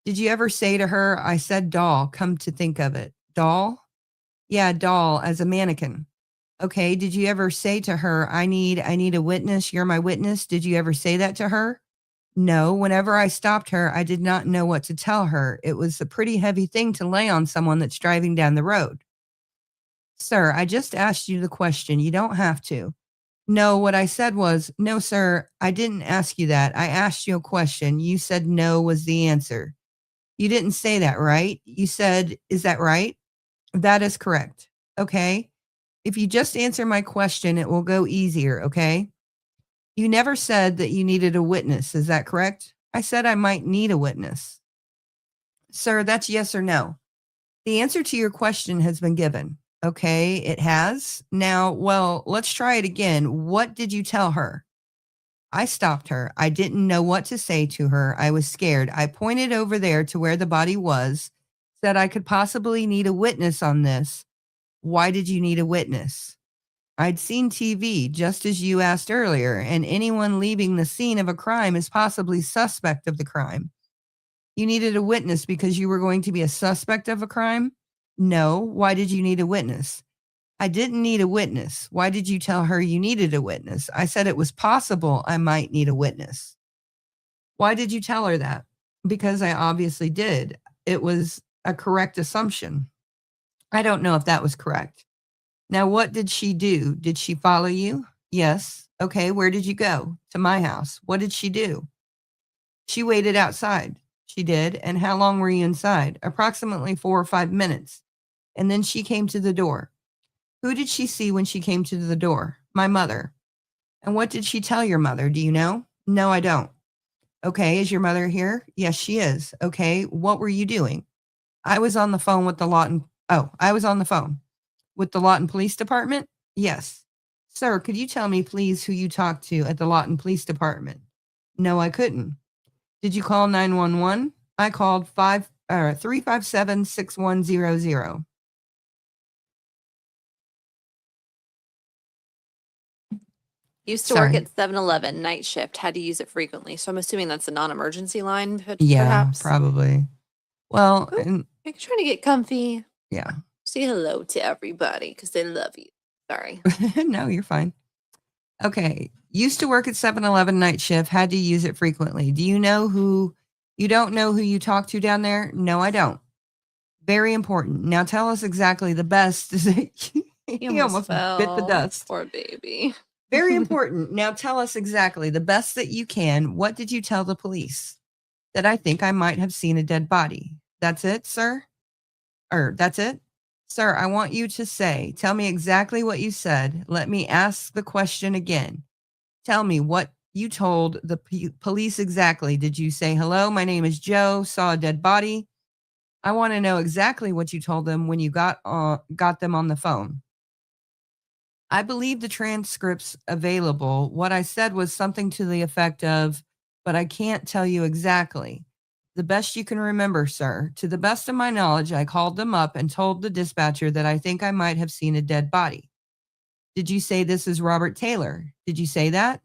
Did you ever say to her, I said doll, come to think of it. Doll? Yeah, doll, as a mannequin. Okay, did you ever say to her, I need a witness, you're my witness? Did you ever say that to her? No, whenever I stopped her, I did not know what to tell her. It was a pretty heavy thing to lay on someone that's driving down the road. Sir, I just asked you the question. You don't have to. No, what I said was, no, sir, I didn't ask you that. I asked you a question. You said no was the answer. You didn't say that, right? You said, is that right? That is correct. Okay. If you just answer my question, it will go easier, okay? You never said that you needed a witness. Is that correct? I said I might need a witness. Sir, that's yes or no. The answer to your question has been given. Okay, it has. Now, well, let's try it again. What did you tell her? I stopped her. I didn't know what to say to her. I was scared. I pointed over there to where the body was, said I could possibly need a witness on this. Why did you need a witness? I'd seen TV, just as you asked earlier, and anyone leaving the scene of a crime is possibly suspect of the crime. You needed a witness because you were going to be a suspect of a crime? No. Why did you need a witness? I didn't need a witness. Why did you tell her you needed a witness? I said it was possible I might need a witness. Why did you tell her that? Because I obviously did. It was a correct assumption. I don't know if that was correct. Now, what did she do? Did she follow you? Yes. Okay, where did you go? To my house. What did she do? She waited outside. She did. And how long were you inside? Approximately 4 or 5 minutes. And then she came to the door. Who did she see when she came to the door? My mother. And what did she tell your mother? Do you know? No, I don't. Okay, is your mother here? Yes, she is. Okay, what were you doing? I was on the phone with the Lawton. Oh, I was on the phone with the Lawton Police Department? Yes. Sir, could you tell me, please, who you talked to at the Lawton Police Department? No, I couldn't. Did you call 911? I called 357-6100. Used to work Sorry. at 7-Eleven night shift, had to use it frequently. So I'm assuming that's a non-emergency line, Yeah, perhaps. probably. Well, Ooh. and You're trying to get comfy. yeah. Say hello to everybody because they love you. Sorry. No, you're fine. Okay. Used to work at 7-Eleven night shift, had to use it frequently. Do you know who you don't know who you talked to down there? No, I don't. Very important. Now tell us exactly the best. He almost bit the fell. dust. Poor baby. Very important. Now tell us exactly the best that you can. What did you tell the police? That I think I might have seen a dead body. That's it, sir? That's it? Sir, I want you to tell me exactly what you said. Let me ask the question again. Tell me what you told the police exactly. Did you say, hello, my name is Joe, saw a dead body? I want to know exactly what you told them when you got them on the phone. I believe the transcript's available. What I said was something to the effect of, but I can't tell you exactly. The best you can remember, sir. To the best of my knowledge, I called them up and told the dispatcher that I think I might have seen a dead body. Did you say this is Robert Taylor? Did you say that?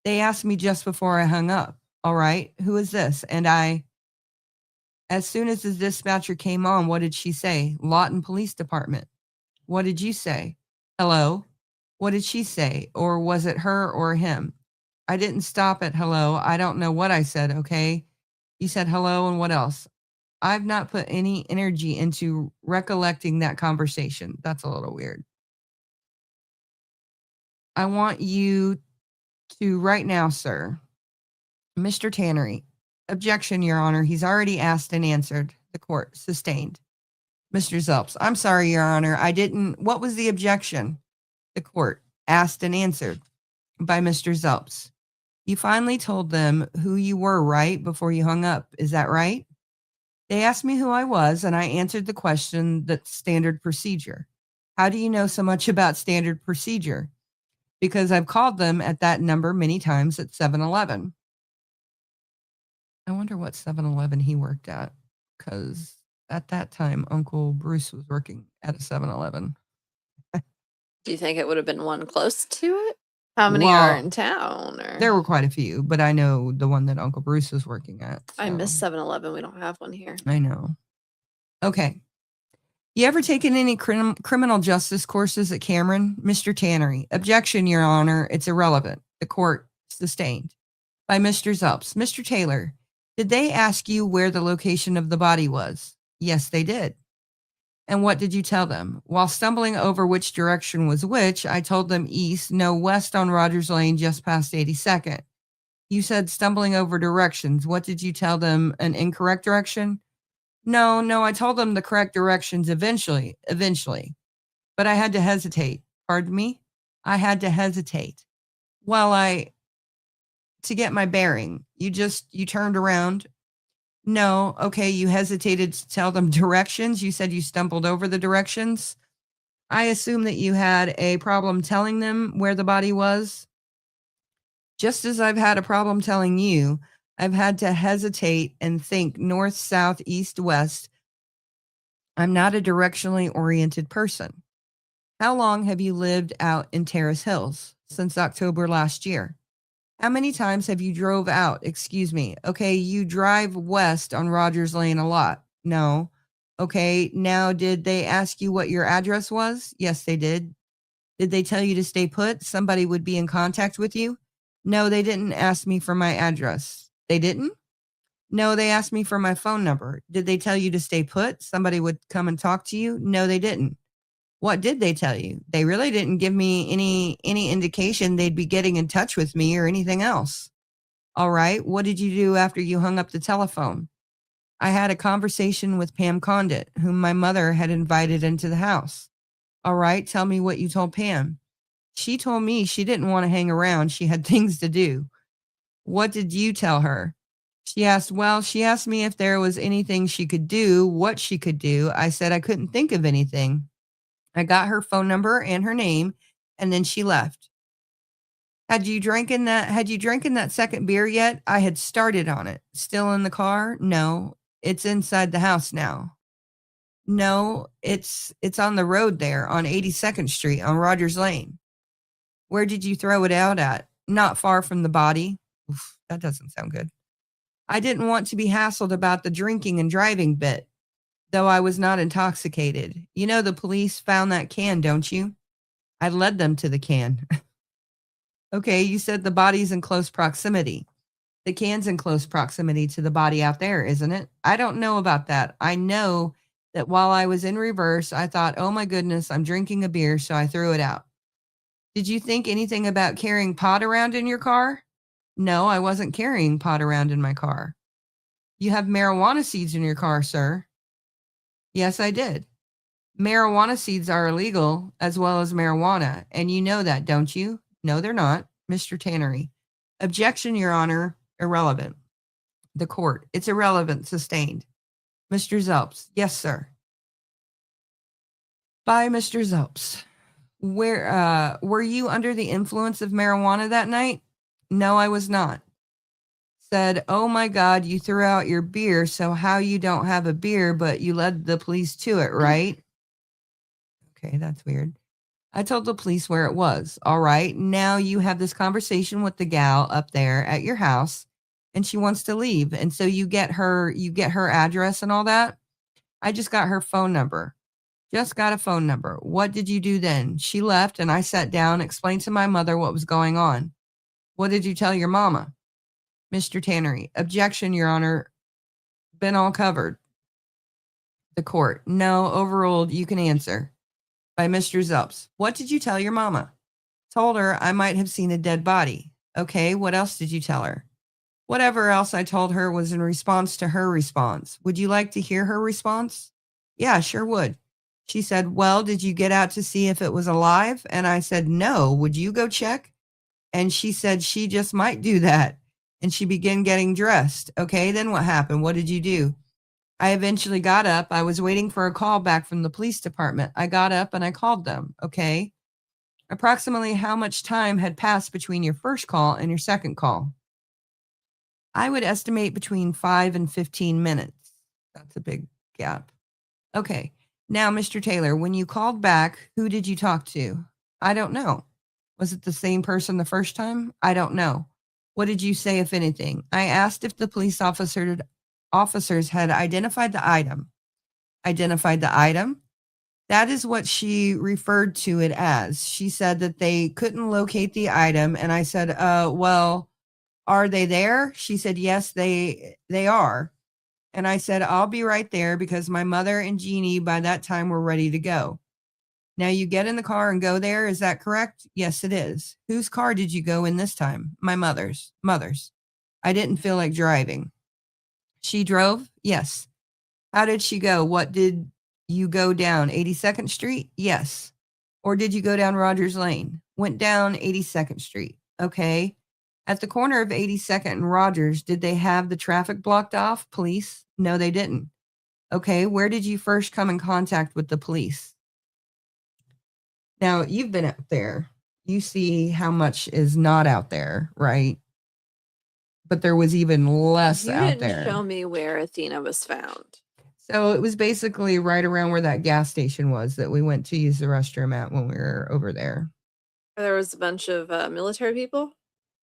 They asked me just before I hung up. All right, who is this? And as soon as the dispatcher came on, what did she say? Lawton Police Department. What did you say? Hello? What did she say? Or was it her or him? I didn't stop at hello. I don't know what I said, okay? You said hello and what else? I've not put any energy into recollecting that conversation. That's a little weird. I want you to right now, sir. Mr. Tannery. Objection, Your Honor. He's already asked and answered. The court sustained. Mr. Zelps. I'm sorry, Your Honor. What was the objection? The court asked and answered by Mr. Zelps. You finally told them who you were, right, before you hung up. Is that right? They asked me who I was, and I answered the question that's standard procedure. How do you know so much about standard procedure? Because I've called them at that number many times at 7-Eleven. I wonder what 7-Eleven he worked at, because at that time, Uncle Bruce was working at a 7-Eleven. Do you think it would have been one close to it? How many Well, are in town? Or? There were quite a few, but I know the one that Uncle Bruce was working at. I so. miss 7-Eleven. We don't have one here. I know. Okay. You ever taken any criminal justice courses at Cameron? Mr. Tannery. Objection, Your Honor. It's irrelevant. The court sustained. By Mr. Zelps. Mr. Taylor, did they ask you where the location of the body was? Yes, they did. And what did you tell them? While stumbling over which direction was which, I told them east, no, west on Rogers Lane, just past 82nd. You said stumbling over directions. What did you tell them? An incorrect direction? No, I told them the correct directions eventually. But I had to hesitate. Pardon me? I had to hesitate. To get my bearing. You turned around. No, okay, you hesitated to tell them directions. You said you stumbled over the directions. I assume that you had a problem telling them where the body was. Just as I've had a problem telling you, I've had to hesitate and think north, south, east, west. I'm not a directionally oriented person. How long have you lived out in Terrace Hills? Since October last year. How many times have you drove out? Excuse me. Okay, you drive west on Rogers Lane a lot. No. Okay, now did they ask you what your address was? Yes, they did. Did they tell you to stay put? Somebody would be in contact with you? No, they didn't ask me for my address. They didn't? No, they asked me for my phone number. Did they tell you to stay put? Somebody would come and talk to you? No, they didn't. What did they tell you? They really didn't give me any indication they'd be getting in touch with me or anything else. All right. What did you do after you hung up the telephone? I had a conversation with Pam Condit, whom my mother had invited into the house. All right, tell me what you told Pam. She told me she didn't want to hang around. She had things to do. What did you tell her? She asked me if there was anything she could do, what she could do. I said I couldn't think of anything. I got her phone number and her name, and then she left. Had you drinking that second beer yet? I had started on it. Still in the car? No. It's inside the house now. No, it's on the road there on 82nd Street on Rogers Lane. Where did you throw it out at? Not far from the body. Oof, that doesn't sound good. I didn't want to be hassled about the drinking and driving bit, though I was not intoxicated. You know the police found that can, don't you? I led them to the can. Okay, you said the body's in close proximity. The can's in close proximity to the body out there, isn't it? I don't know about that. I know that while I was in reverse, I thought, oh my goodness, I'm drinking a beer, so I threw it out. Did you think anything about carrying pot around in your car? No, I wasn't carrying pot around in my car. You have marijuana seeds in your car, sir. Yes, I did. Marijuana seeds are illegal as well as marijuana, and you know that, don't you? No, they're not. Mr. Tannery. Objection, Your Honor. Irrelevant. The court. It's irrelevant. Sustained. Mr. Zelps. Yes, sir. By Mr. Zelps. Were you under the influence of marijuana that night? No, I was not. Said, oh my God, you threw out your beer, so how you don't have a beer, but you led the police to it, right? Okay, that's weird. I told the police where it was. All right, now you have this conversation with the gal up there at your house, and she wants to leave, and so you get her address and all that. I just got her phone number. Just got a phone number. What did you do then? She left, and I sat down, explained to my mother what was going on. What did you tell your mama? Mr. Tannery. Objection, Your Honor. Been all covered. The court. No, overruled. You can answer. By Mr. Zelps. What did you tell your mama? Told her I might have seen a dead body. Okay, what else did you tell her? Whatever else I told her was in response to her response. Would you like to hear her response? Yeah, sure would. She said, well, did you get out to see if it was alive? And I said, no. Would you go check? And she said she just might do that. And she began getting dressed. Okay, then what happened? What did you do? I eventually got up. I was waiting for a call back from the police department. I got up and I called them. Okay. Approximately how much time had passed between your first call and your second call? I would estimate between 5 and 15 minutes. That's a big gap. Okay. Now, Mr. Taylor, when you called back, who did you talk to? I don't know. Was it the same person the first time? I don't know. What did you say, if anything? I asked if the police officers had identified the item. Identified the item? That is what she referred to it as. She said that they couldn't locate the item. And I said, well, are they there? She said, yes, they are. And I said, I'll be right there because my mother and Jeannie by that time were ready to go. Now you get in the car and go there. Is that correct? Yes, it is. Whose car did you go in this time? My mother's. I didn't feel like driving. She drove? Yes. How did she go? What did you go down? 82nd Street? Yes. Or did you go down Rogers Lane? Went down 82nd Street. Okay. At the corner of 82nd and Rogers, did they have the traffic blocked off? Police? No, they didn't. Okay. Where did you first come in contact with the police? Now, you've been out there. You see how much is not out there, right? But there was even less You out didn't there. show me where Athena was found. So it was basically right around where that gas station was that we went to use the restroom at when we were over there. There was a bunch of military people.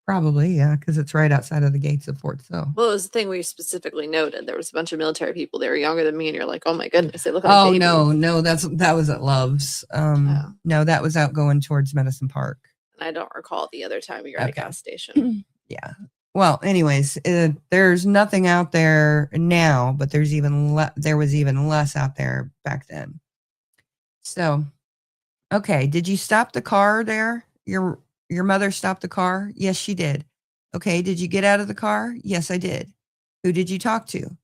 Probably, yeah, because it's right outside of the gates of Fort Sill. Well, it was the thing we specifically noted. There was a bunch of military people. They were younger than me, and you're like, "Oh my goodness, they look like Oh babies." no, that was at Love's. No, that was out going towards Medicine Park. And I don't recall the other time we were at a Okay. gas station. Yeah. Well, anyways, there's nothing out there now, but there was even less out there back then. So, okay, did you stop the car there? Your mother stopped the car? Yes, she did. Okay, did you get out of the car? Yes, I did. Who did you talk to?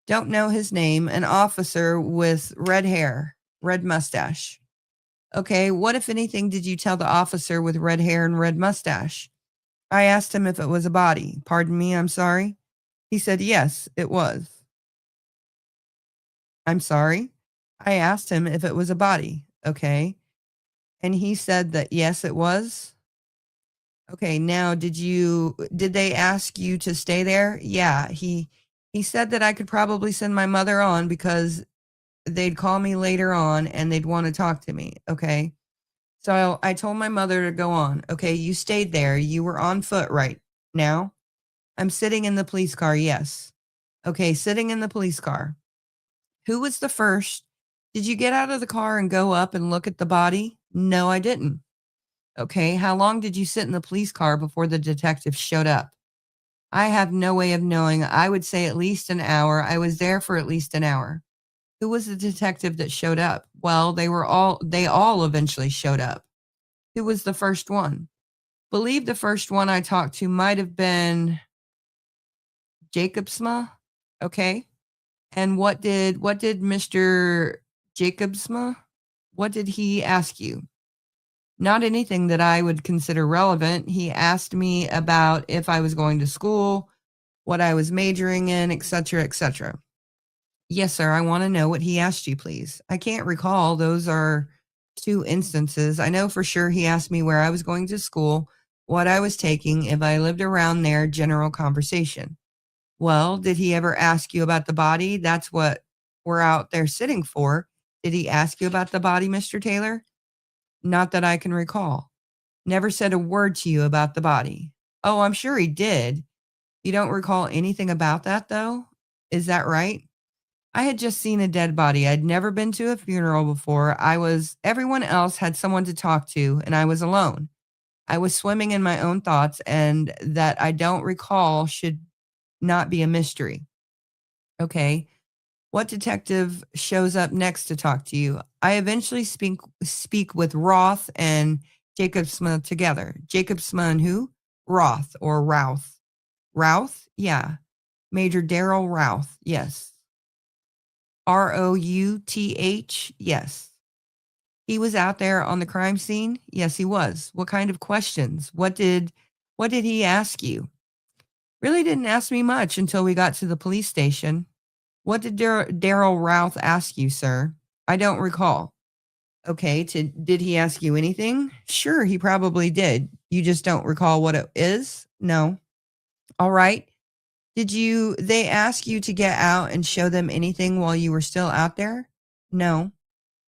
Don't know his name. An officer with red hair, red mustache. Okay, what, if anything, did you tell the officer with red hair and red mustache? I asked him if it was a body. Pardon me, I'm sorry. He said, yes, it was. I'm sorry. I asked him if it was a body. Okay. And he said that, yes, it was. Okay, now did they ask you to stay there? Yeah, he said that I could probably send my mother on because they'd call me later on and they'd want to talk to me. Okay. So I told my mother to go on. Okay, you stayed there. You were on foot right now. I'm sitting in the police car. Yes. Okay, sitting in the police car. Who was the first? Did you get out of the car and go up and look at the body? No, I didn't. Okay, how long did you sit in the police car before the detective showed up? I have no way of knowing. I would say at least an hour. I was there for at least an hour. Who was the detective that showed up? Well, they all eventually showed up. Who was the first one? Believe the first one I talked to might have been Jacobsma. Okay. And what did Mr. Jacobsma, what did he ask you? Not anything that I would consider relevant. He asked me about if I was going to school, what I was majoring in, etc., etc. Yes, sir. I want to know what he asked you, please. I can't recall. Those are two instances. I know for sure he asked me where I was going to school, what I was taking, if I lived around there, general conversation. Well, did he ever ask you about the body? That's what we're out there sitting for. Did he ask you about the body, Mr. Taylor? Not that I can recall. Never said a word to you about the body. Oh, I'm sure he did. You don't recall anything about that, though? Is that right? I had just seen a dead body. I'd never been to a funeral before. Everyone else had someone to talk to, and I was alone. I was swimming in my own thoughts, and that I don't recall should not be a mystery. Okay. What detective shows up next to talk to you? I eventually speak with Roth and Jacobsma together. Jacobsma and who? Roth or Routh. Routh? Yeah. Major Daryl Routh. Yes. Routh? Yes. He was out there on the crime scene? Yes, he was. What kind of questions? What did he ask you? Really didn't ask me much until we got to the police station. What did Daryl Routh ask you, sir? I don't recall. Okay, did he ask you anything? Sure, he probably did. You just don't recall what it is? No. All right. They ask you to get out and show them anything while you were still out there? No.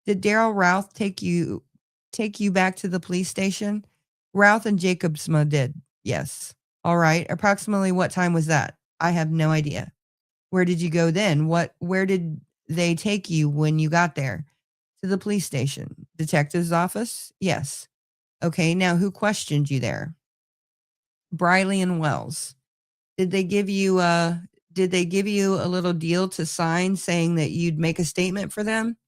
Did Daryl Routh take you back to the police station? Routh and Jacobsma did. Yes. All right. Approximately what time was that? I have no idea. Where did you go then? Where did they take you when you got there? To the police station. Detective's office? Yes. Okay, now who questioned you there? Briley and Wells. Did they give you a little deal to sign saying that you'd make a statement for them?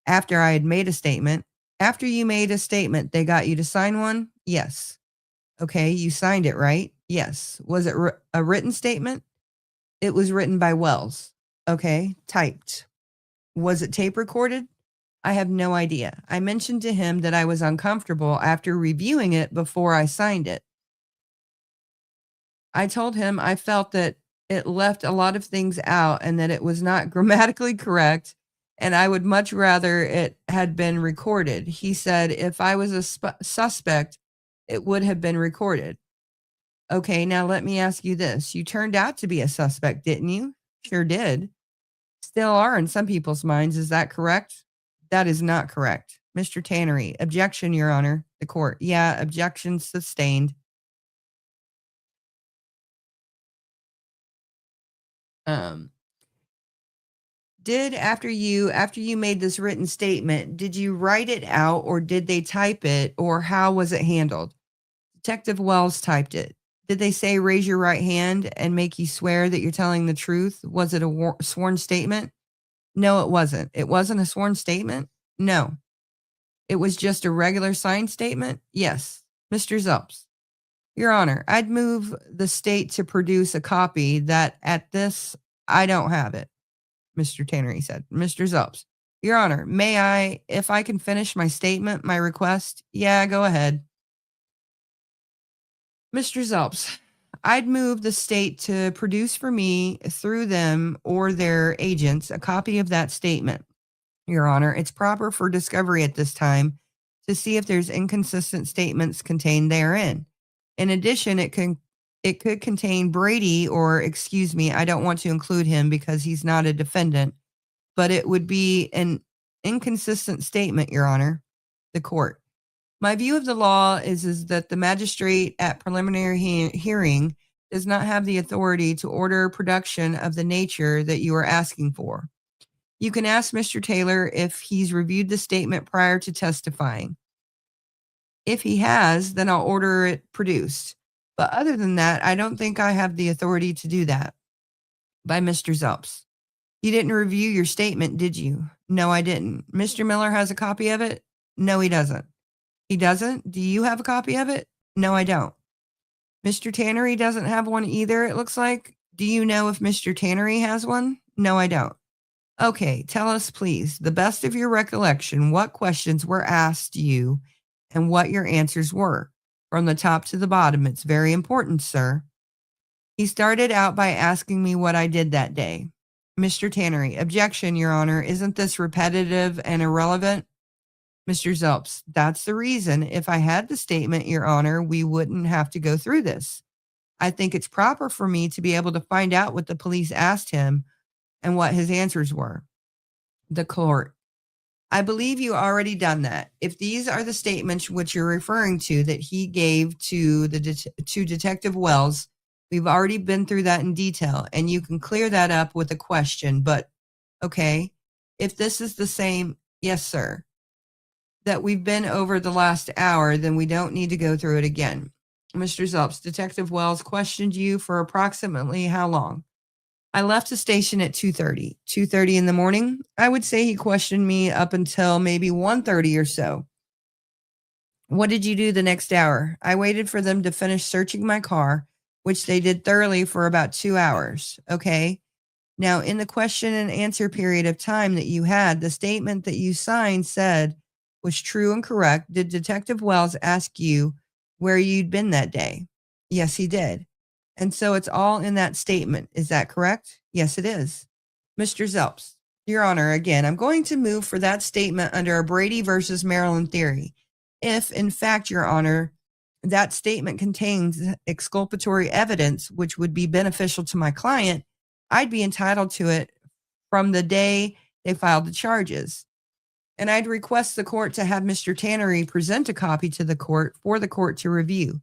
After I had made a statement. After you made a statement, they got you to sign one? Yes. Okay, you signed it, right? Yes. Was it a written statement? It was written by Wells. Okay, typed. Was it tape recorded? I have no idea. I mentioned to him that I was uncomfortable after reviewing it before I signed it. I told him I felt that it left a lot of things out and that it was not grammatically correct, and I would much rather it had been recorded. He said if I was a suspect, it would have been recorded. Okay, now let me ask you this. You turned out to be a suspect, didn't you? Sure did. Still are in some people's minds. Is that correct? That is not correct. Mr. Tannery. Objection, Your Honor. The court. Yeah, objection sustained. After you made this written statement, did you write it out or did they type it or how was it handled? Detective Wells typed it. Did they say raise your right hand and make you swear that you're telling the truth? Was it a sworn statement? No, it wasn't. It wasn't a sworn statement? No. It was just a regular signed statement? Yes. Mr. Zelps. Your Honor, I'd move the state to produce a copy that at this, I don't have it. Mr. Tannery said. Mr. Zelps, Your Honor, may I, if I can finish my statement, my request? Yeah, go ahead. Mr. Zelps, I'd move the state to produce for me, through them or their agents, a copy of that statement. Your Honor, it's proper for discovery at this time to see if there's inconsistent statements contained therein. In addition, it could contain Brady, or excuse me, I don't want to include him because he's not a defendant, but it would be an inconsistent statement, Your Honor. The court. My view of the law is that the magistrate at preliminary hearing does not have the authority to order production of the nature that you are asking for. You can ask Mr. Taylor if he's reviewed the statement prior to testifying. If he has, then I'll order it produced. But other than that, I don't think I have the authority to do that. By Mr. Zelps. You didn't review your statement, did you? No, I didn't. Mr. Miller has a copy of it? No, he doesn't. He doesn't? Do you have a copy of it? No, I don't. Mr. Tannery doesn't have one either, it looks like. Do you know if Mr. Tannery has one? No, I don't. Okay, tell us, please, the best of your recollection, what questions were asked you and what your answers were. From the top to the bottom, it's very important, sir. He started out by asking me what I did that day. Mr. Tannery, objection, Your Honor. Isn't this repetitive and irrelevant? Mr. Zelps, that's the reason. If I had the statement, Your Honor, we wouldn't have to go through this. I think it's proper for me to be able to find out what the police asked him and what his answers were. The court. I believe you already done that. If these are the statements which you're referring to that he gave to to Detective Wells, we've already been through that in detail, and you can clear that up with a question. But, okay, if this is the same, yes, sir, that we've been over the last hour, then we don't need to go through it again. Mr. Zelps, Detective Wells questioned you for approximately how long? I left the station at 2:30. 2:30 in the morning? I would say he questioned me up until maybe 1:30 or so. What did you do the next hour? I waited for them to finish searching my car, which they did thoroughly for about 2 hours. Okay. Now, in the question and answer period of time that you had, the statement that you signed said was true and correct. Did Detective Wells ask you where you'd been that day? Yes, he did. And so it's all in that statement. Is that correct? Yes, it is. Mr. Zelps, Your Honor, again, I'm going to move for that statement under a Brady versus Maryland theory. If, in fact, Your Honor, that statement contains exculpatory evidence which would be beneficial to my client, I'd be entitled to it from the day they filed the charges. And I'd request the court to have Mr. Tannery present a copy to the court for the court to review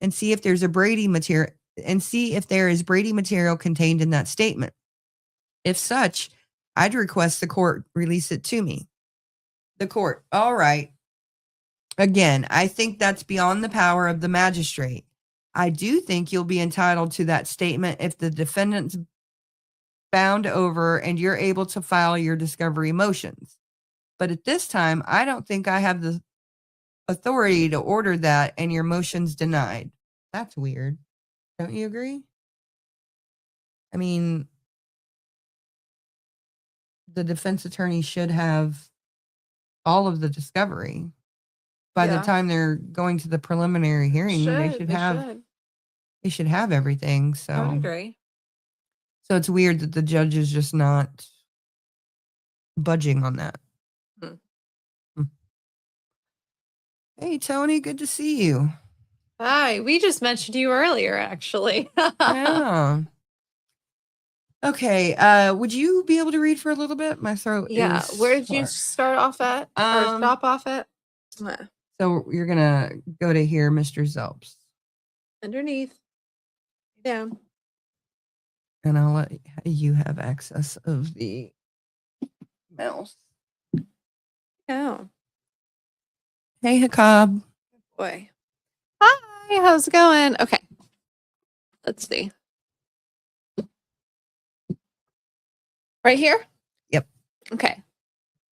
and see if there's a Brady material and see if there is Brady material contained in that statement. If such, I'd request the court release it to me. The court, all right. Again, I think that's beyond the power of the magistrate. I do think you'll be entitled to that statement if the defendant's bound over and you're able to file your discovery motions. But at this time, I don't think I have the authority to order that and your motion's denied. That's weird. Don't you agree? I mean, the defense attorney should have all of the discovery. By the time they're going to the preliminary hearing, they should have everything. So I would agree. So it's weird that the judge is just not budging on that. Hey, Tony, good to see you. Hi, we just mentioned you earlier, actually. Yeah. Okay. Would you be able to read for a little bit? My throat Yeah. is Where did you sore. start off at? Or stop off at? So you're going to go to here, Mr. Zelps. Underneath. Down. And I'll let you have access of the mouse. Oh. Hey, Hakab. Boy. Hi, how's it going? Okay. Let's see. Right here? Yep. Okay.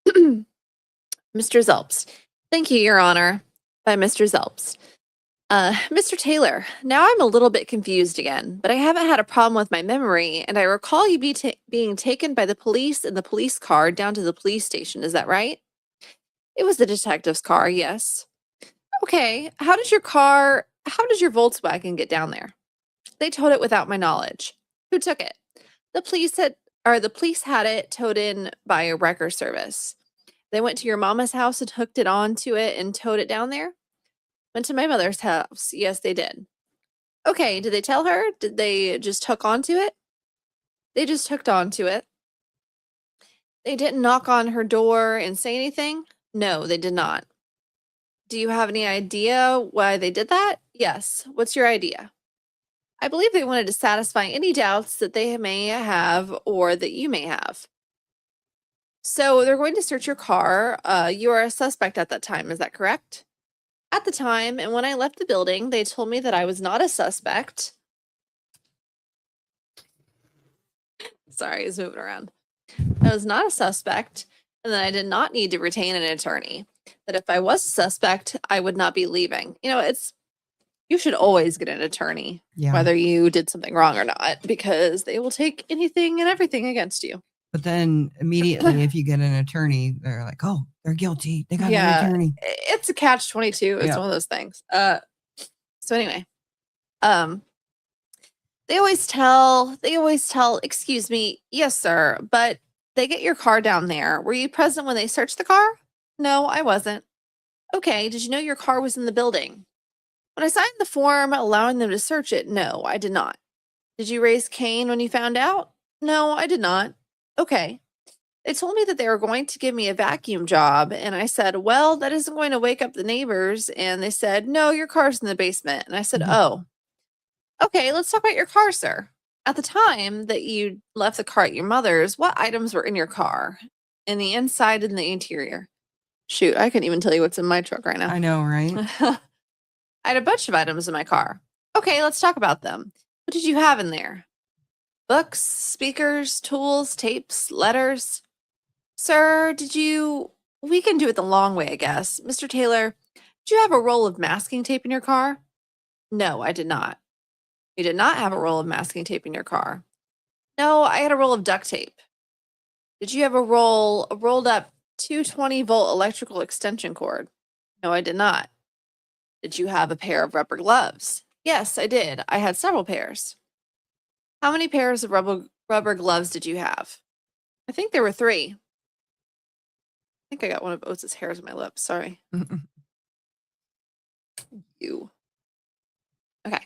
Mr. Zelps. Thank you, Your Honor. By Mr. Zelps. Mr. Taylor, now I'm a little bit confused again, but I haven't had a problem with my memory, and I recall you being taken by the police in the police car down to the police station. Is that right? It was the detective's car, yes. Okay, how did your Volkswagen get down there? They towed it without my knowledge. Who took it? The police had it towed in by a wrecker service. They went to your mama's house and hooked it onto it and towed it down there? Went to my mother's house. Yes, they did. Okay, did they tell her? Did they just hook onto it? They just hooked onto it. They didn't knock on her door and say anything? No, they did not. Do you have any idea why they did that? Yes. What's your idea? I believe they wanted to satisfy any doubts that they may have or that you may have. So they're going to search your car. You are a suspect at that time, is that correct? At the time, and when I left the building, they told me that I was not a suspect. Sorry, he's moving around. I was not a suspect, and that I did not need to retain an attorney. That if I was a suspect, I would not be leaving. You should always get an attorney, Yeah. whether you did something wrong or not, because they will take anything and everything against you. But then immediately, if you get an attorney, they're like, "Oh, they're guilty. They got an attorney." It's a catch-22. It's Yeah. one of those things. So anyway, they always tell, excuse me, yes, sir, but they get your car down there. Were you present when they searched the car? No, I wasn't. Okay, did you know your car was in the building? When I signed the form allowing them to search it, no, I did not. Did you raise Cain when you found out? No, I did not. Okay. They told me that they were going to give me a vacuum job, and I said, well, that isn't going to wake up the neighbors. And they said, no, your car's in the basement. And I said, oh, okay, let's talk about your car, sir. At the time that you left the car at your mother's, what items were in your car? In the inside and the interior? Shoot, I couldn't even tell you what's in my truck right now. I know, right? I had a bunch of items in my car. Okay, let's talk about them. What did you have in there? Books, speakers, tools, tapes, letters. Sir, we can do it the long way, I guess. Mr. Taylor, did you have a roll of masking tape in your car? No, I did not. You did not have a roll of masking tape in your car. No, I had a roll of duct tape. Did you have a rolled up 220-volt electrical extension cord? No, I did not. Did you have a pair of rubber gloves? Yes, I did. I had several pairs. How many pairs of rubber gloves did you have? I think there were 3. I think I got one of Oates' hairs on my lips. Sorry. You. Okay.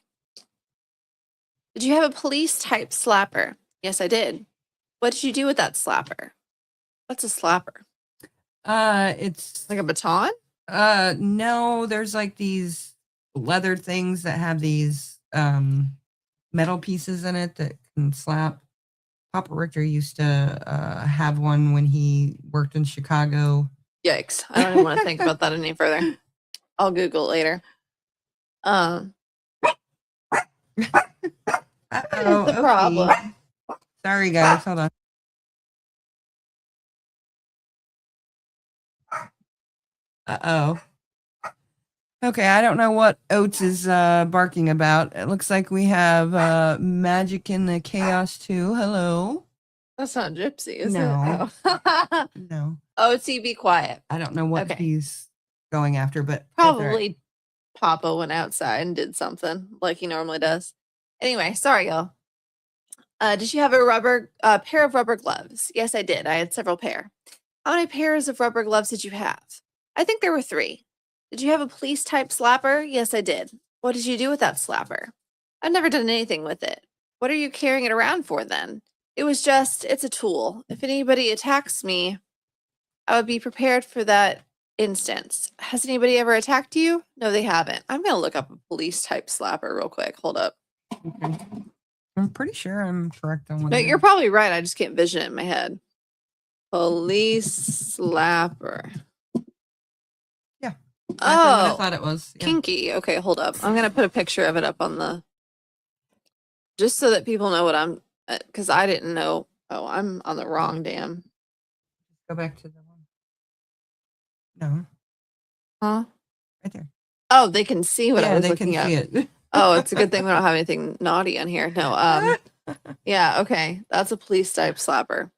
Did you have a police type slapper? Yes, I did. What did you do with that slapper? What's a slapper? It's Like a baton? no, there's like these leather things that have these metal pieces in it that can slap. Papa Richter used to have one when he worked in Chicago. Yikes. I don't even want to think about that any further. I'll Google it later. Uh-oh, The okay. problem. Sorry, guys. Hold on. Uh-oh. Okay, I don't know what Oates is barking about. It looks like we have Magic in the Chaos too. Hello. That's not Gypsy, is No. it? Oh. No, OT, be quiet. I don't know what Okay. he's going after, but it's all right. Probably Papa went outside and did something like he normally does. Anyway, sorry, y'all. Did you have a pair of rubber gloves? Yes, I did. I had several pair. How many pairs of rubber gloves did you have? I think there were 3. Did you have a police type slapper? Yes, I did. What did you do with that slapper? I've never done anything with it. What are you carrying it around for then? It's a tool. If anybody attacks me, I would be prepared for that instance. Has anybody ever attacked you? No, they haven't. I'm going to look up a police type slapper real quick. Hold up. Okay. I'm pretty sure I'm correct on what No, it you're is. probably right. I just can't vision it in my head. Police slapper. Yeah. Exactly what I Oh, thought it was. Yeah. kinky. Okay, hold up. I'm going to put a picture of it up on just so that people know what I'm, because I didn't know. Oh, I'm on the wrong damn. Go back to the one. No, Huh? right there. Oh, they can see what I Yeah, was they looking can at. see it. Oh, it's a good thing we don't have anything naughty on here. No, yeah, okay. That's a police type slapper.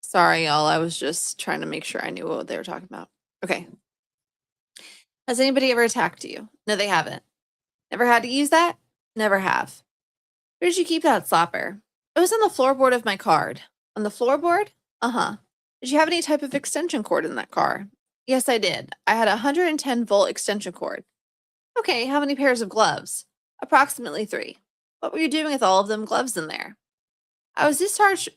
Sorry, y'all. I was just trying to make sure I knew what they were talking about. Okay. Has anybody ever attacked you? No, they haven't. Never had to use that? Never have. Where did you keep that slapper? It was on the floorboard of my car. On the floorboard? Uh-huh. Did you have any type of extension cord in that car? Yes, I did. I had a 110-volt extension cord. Okay, how many pairs of gloves? Approximately 3. What were you doing with all of them gloves in there? I was discharged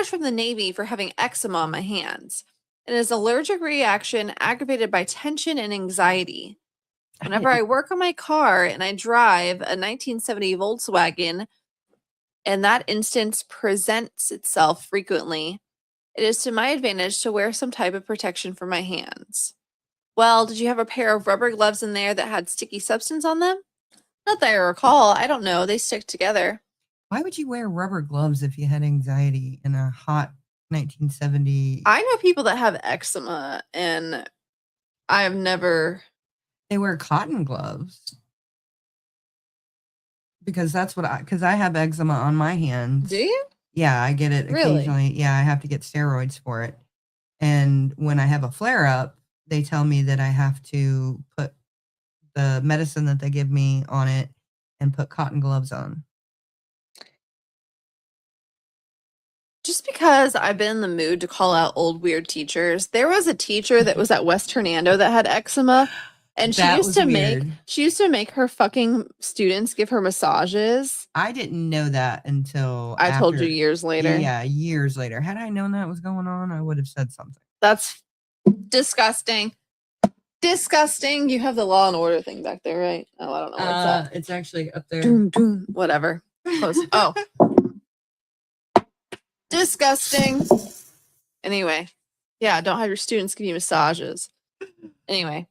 from the Navy for having eczema on my hands. It is an allergic reaction aggravated by tension and anxiety. Whenever I work on my car and I drive a 1970 Volkswagen, and that instance presents itself frequently, it is to my advantage to wear some type of protection for my hands. Well, did you have a pair of rubber gloves in there that had sticky substance on them? Not that I recall. I don't know. They stick together. Why would you wear rubber gloves if you had anxiety in a hot 1970? I know people that have eczema, and I have never. They wear cotton gloves because because I have eczema on my hands. Do you? Yeah, I get it Really? occasionally. Yeah, I have to get steroids for it. And when I have a flare up, they tell me that I have to put the medicine that they give me on it and put cotton gloves on. Just because I've been in the mood to call out old weird teachers, there was a teacher that was at West Hernando that had eczema, and she That used was to weird. make her fucking students give her massages. I didn't know that until I told you after- years later. Yeah, years later. Had I known that was going on, I would have said something. That's disgusting. Disgusting. You have the Law and Order thing back there, right? Oh, I don't know where it's at. It's actually up there. Doom, doom, whatever. Close. Oh. Disgusting. Anyway. Yeah, don't have your students give you massages. Anyway.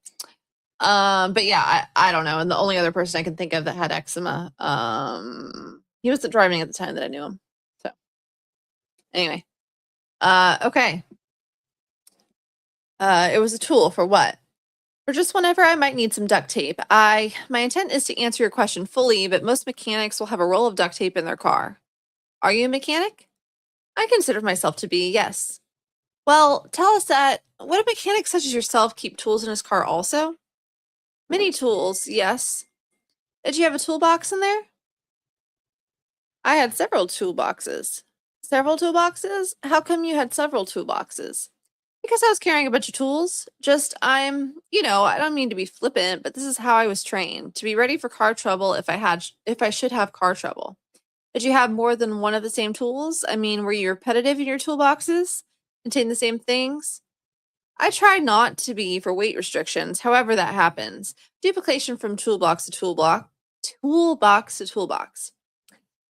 But yeah, I don't know. And the only other person I can think of that had eczema, he wasn't driving at the time that I knew him. So anyway. Okay. It was a tool for what? For just whenever I might need some duct tape. My intent is to answer your question fully, but most mechanics will have a roll of duct tape in their car. Are you a mechanic? I consider myself to be, yes. Well, tell us that. Would a mechanic such as yourself keep tools in his car also? Many tools, yes. Did you have a toolbox in there? I had several toolboxes. Several toolboxes? How come you had several toolboxes? Because I was carrying a bunch of tools. I don't mean to be flippant, but this is how I was trained, to be ready for car trouble if I should have car trouble. Did you have more than one of the same tools? I mean, were you repetitive in your toolboxes? Contain the same things? I try not to be for weight restrictions, however that happens. Duplication from toolbox to toolbox to toolbox.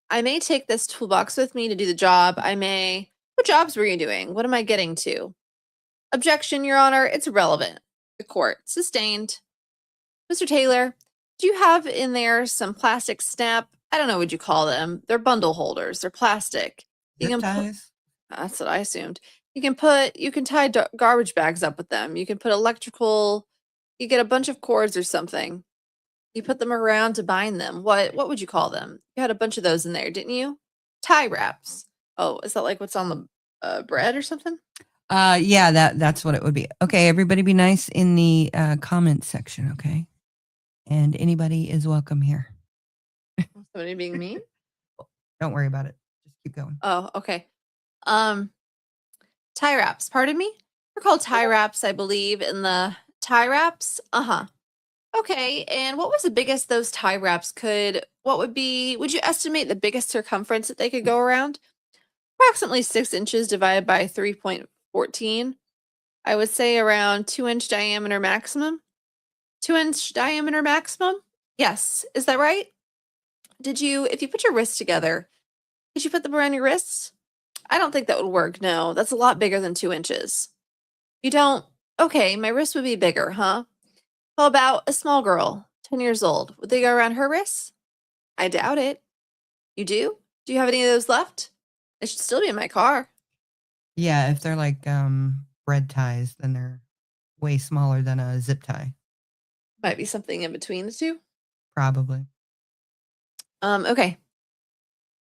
I may take this toolbox with me to do the job. What jobs were you doing? What am I getting to? Objection, Your Honor. It's irrelevant. The court. Sustained. Mr. Taylor, do you have in there some plastic snap? I don't know what you call them. They're bundle holders. They're plastic. Zip ties? That's what I assumed. You can tie garbage bags up with them. You can put you get a bunch of cords or something. You put them around to bind them. What would you call them? You had a bunch of those in there, didn't you? Tie wraps. Oh, is that like what's on the bread or something? Yeah, that's what it would be. Okay, everybody be nice in the comment section, okay? And anybody is welcome here. Somebody being mean? Don't worry about it. Just keep going. Oh, okay. Tie wraps, pardon me? They're called tie wraps, I believe, in the tie wraps. Uh-huh. Okay, and what was the biggest those tie wraps would you estimate the biggest circumference that they could go around? Approximately 6 inches divided by 3.14. I would say around 2-inch diameter maximum. 2-inch diameter maximum? Yes. Is that right? If you put your wrists together, did you put them around your wrists? I don't think that would work. No, that's a lot bigger than 2 inches. You don't? Okay, my wrist would be bigger, huh? How about a small girl, 10 years old? Would they go around her wrists? I doubt it. You do? Do you have any of those left? They should still be in my car. Yeah, if they're like bread ties, then they're way smaller than a zip tie. Might be something in between the two. Probably. Okay.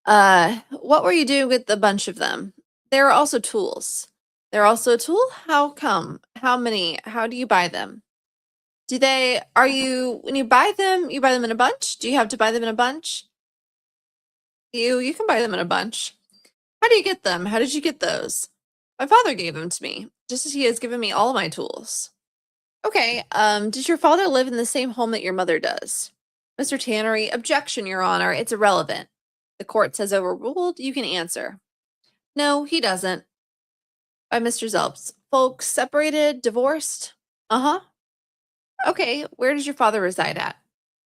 What were you doing with a bunch of them? There are also tools. They're also a tool? How come? How many? How do you buy them? When you buy them in a bunch? Do you have to buy them in a bunch? You can buy them in a bunch. How do you get them? How did you get those? My father gave them to me, just as he has given me all my tools. Okay, does your father live in the same home that your mother does? Mr. Tannery, objection, Your Honor, it's irrelevant. The court says overruled, you can answer. No, he doesn't. By Mr. Zelps. Folks separated, divorced? Uh-huh. Okay, where does your father reside at?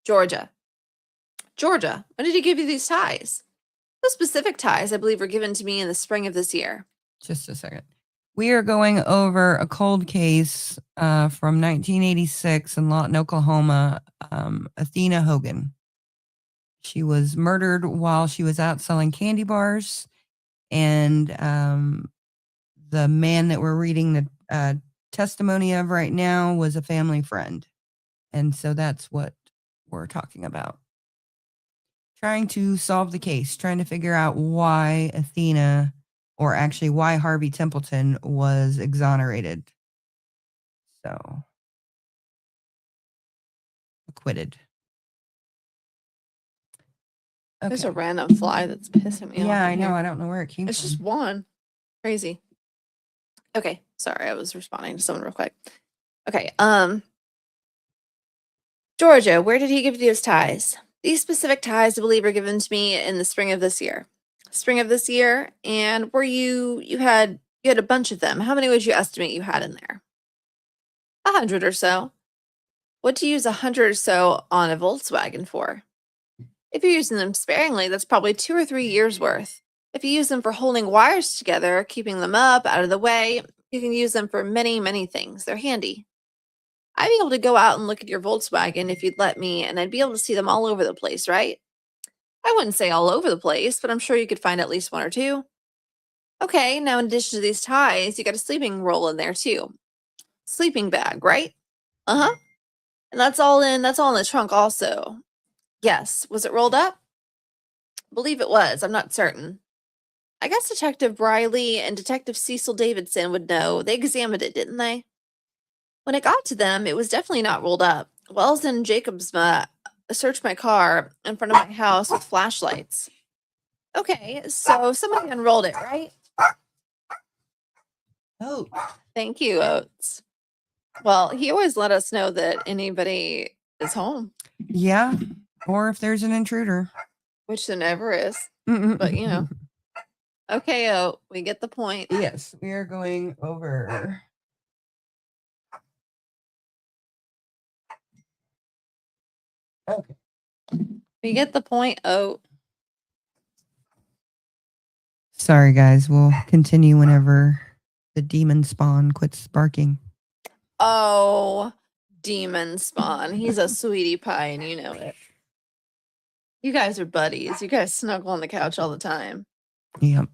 Georgia. Georgia, when did he give you these ties? Those specific ties, I believe, were given to me in the spring of this year. Just a second. We are going over a cold case from 1986 in Lawton, Oklahoma. Athena Hogan. She was murdered while she was out selling candy bars, and the man that we're reading the testimony of right now was a family friend, and so that's what we're talking about. Trying to solve the case, trying to figure out why Athena, or actually why Harvey Templeton, was exonerated. So, acquitted. There's a Okay. random fly that's pissing me off. Yeah, in I know. here. I don't know where it came It's from. just one. Crazy. Okay, sorry, I was responding to someone real quick. Okay, Georgia, where did he give you his ties? These specific ties, I believe, were given to me in the spring of this year. Spring of this year, and were you had a bunch of them. How many would you estimate you had in there? 100 or so. What do you use 100 or so on a Volkswagen for? If you're using them sparingly, that's probably 2 or 3 years worth. If you use them for holding wires together, keeping them up, out of the way, you can use them for many, many things. They're handy. I'd be able to go out and look at your Volkswagen if you'd let me, and I'd be able to see them all over the place, right? I wouldn't say all over the place, but I'm sure you could find at least one or two. Okay, now in addition to these ties, you got a sleeping roll in there too. Sleeping bag, right? Uh-huh. And that's all in the trunk also. Yes. Was it rolled up? Believe it was. I'm not certain. I guess Detective Briley and Detective Cecil Davidson would know. They examined it, didn't they? When it got to them, it was definitely not rolled up. Wells and Jacobs searched my car in front of my house with flashlights. Okay, so somebody unrolled it, right? Oh, Thank you, Oates. Well, he always let us know that anybody is home, yeah. Or if there's an intruder. which there never is. But you know. Okay, Oat, we get the point. Yes, we are going over. Okay. We get the point, Oat. Sorry, guys. We'll continue whenever the demon spawn quits barking. Oh, demon spawn. He's a sweetie pie, and you know it. You guys are buddies. You guys snuggle on the couch all the time. Yep.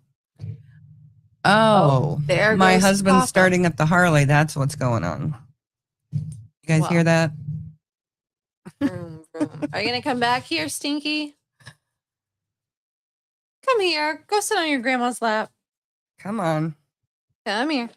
Oh, there my goes husband's Papa. starting up the Harley. That's what's going on. You guys Wow. hear that? Vroom, vroom. Are you gonna come back here, Stinky? Come here. Go sit on your grandma's lap. Come on. Come here.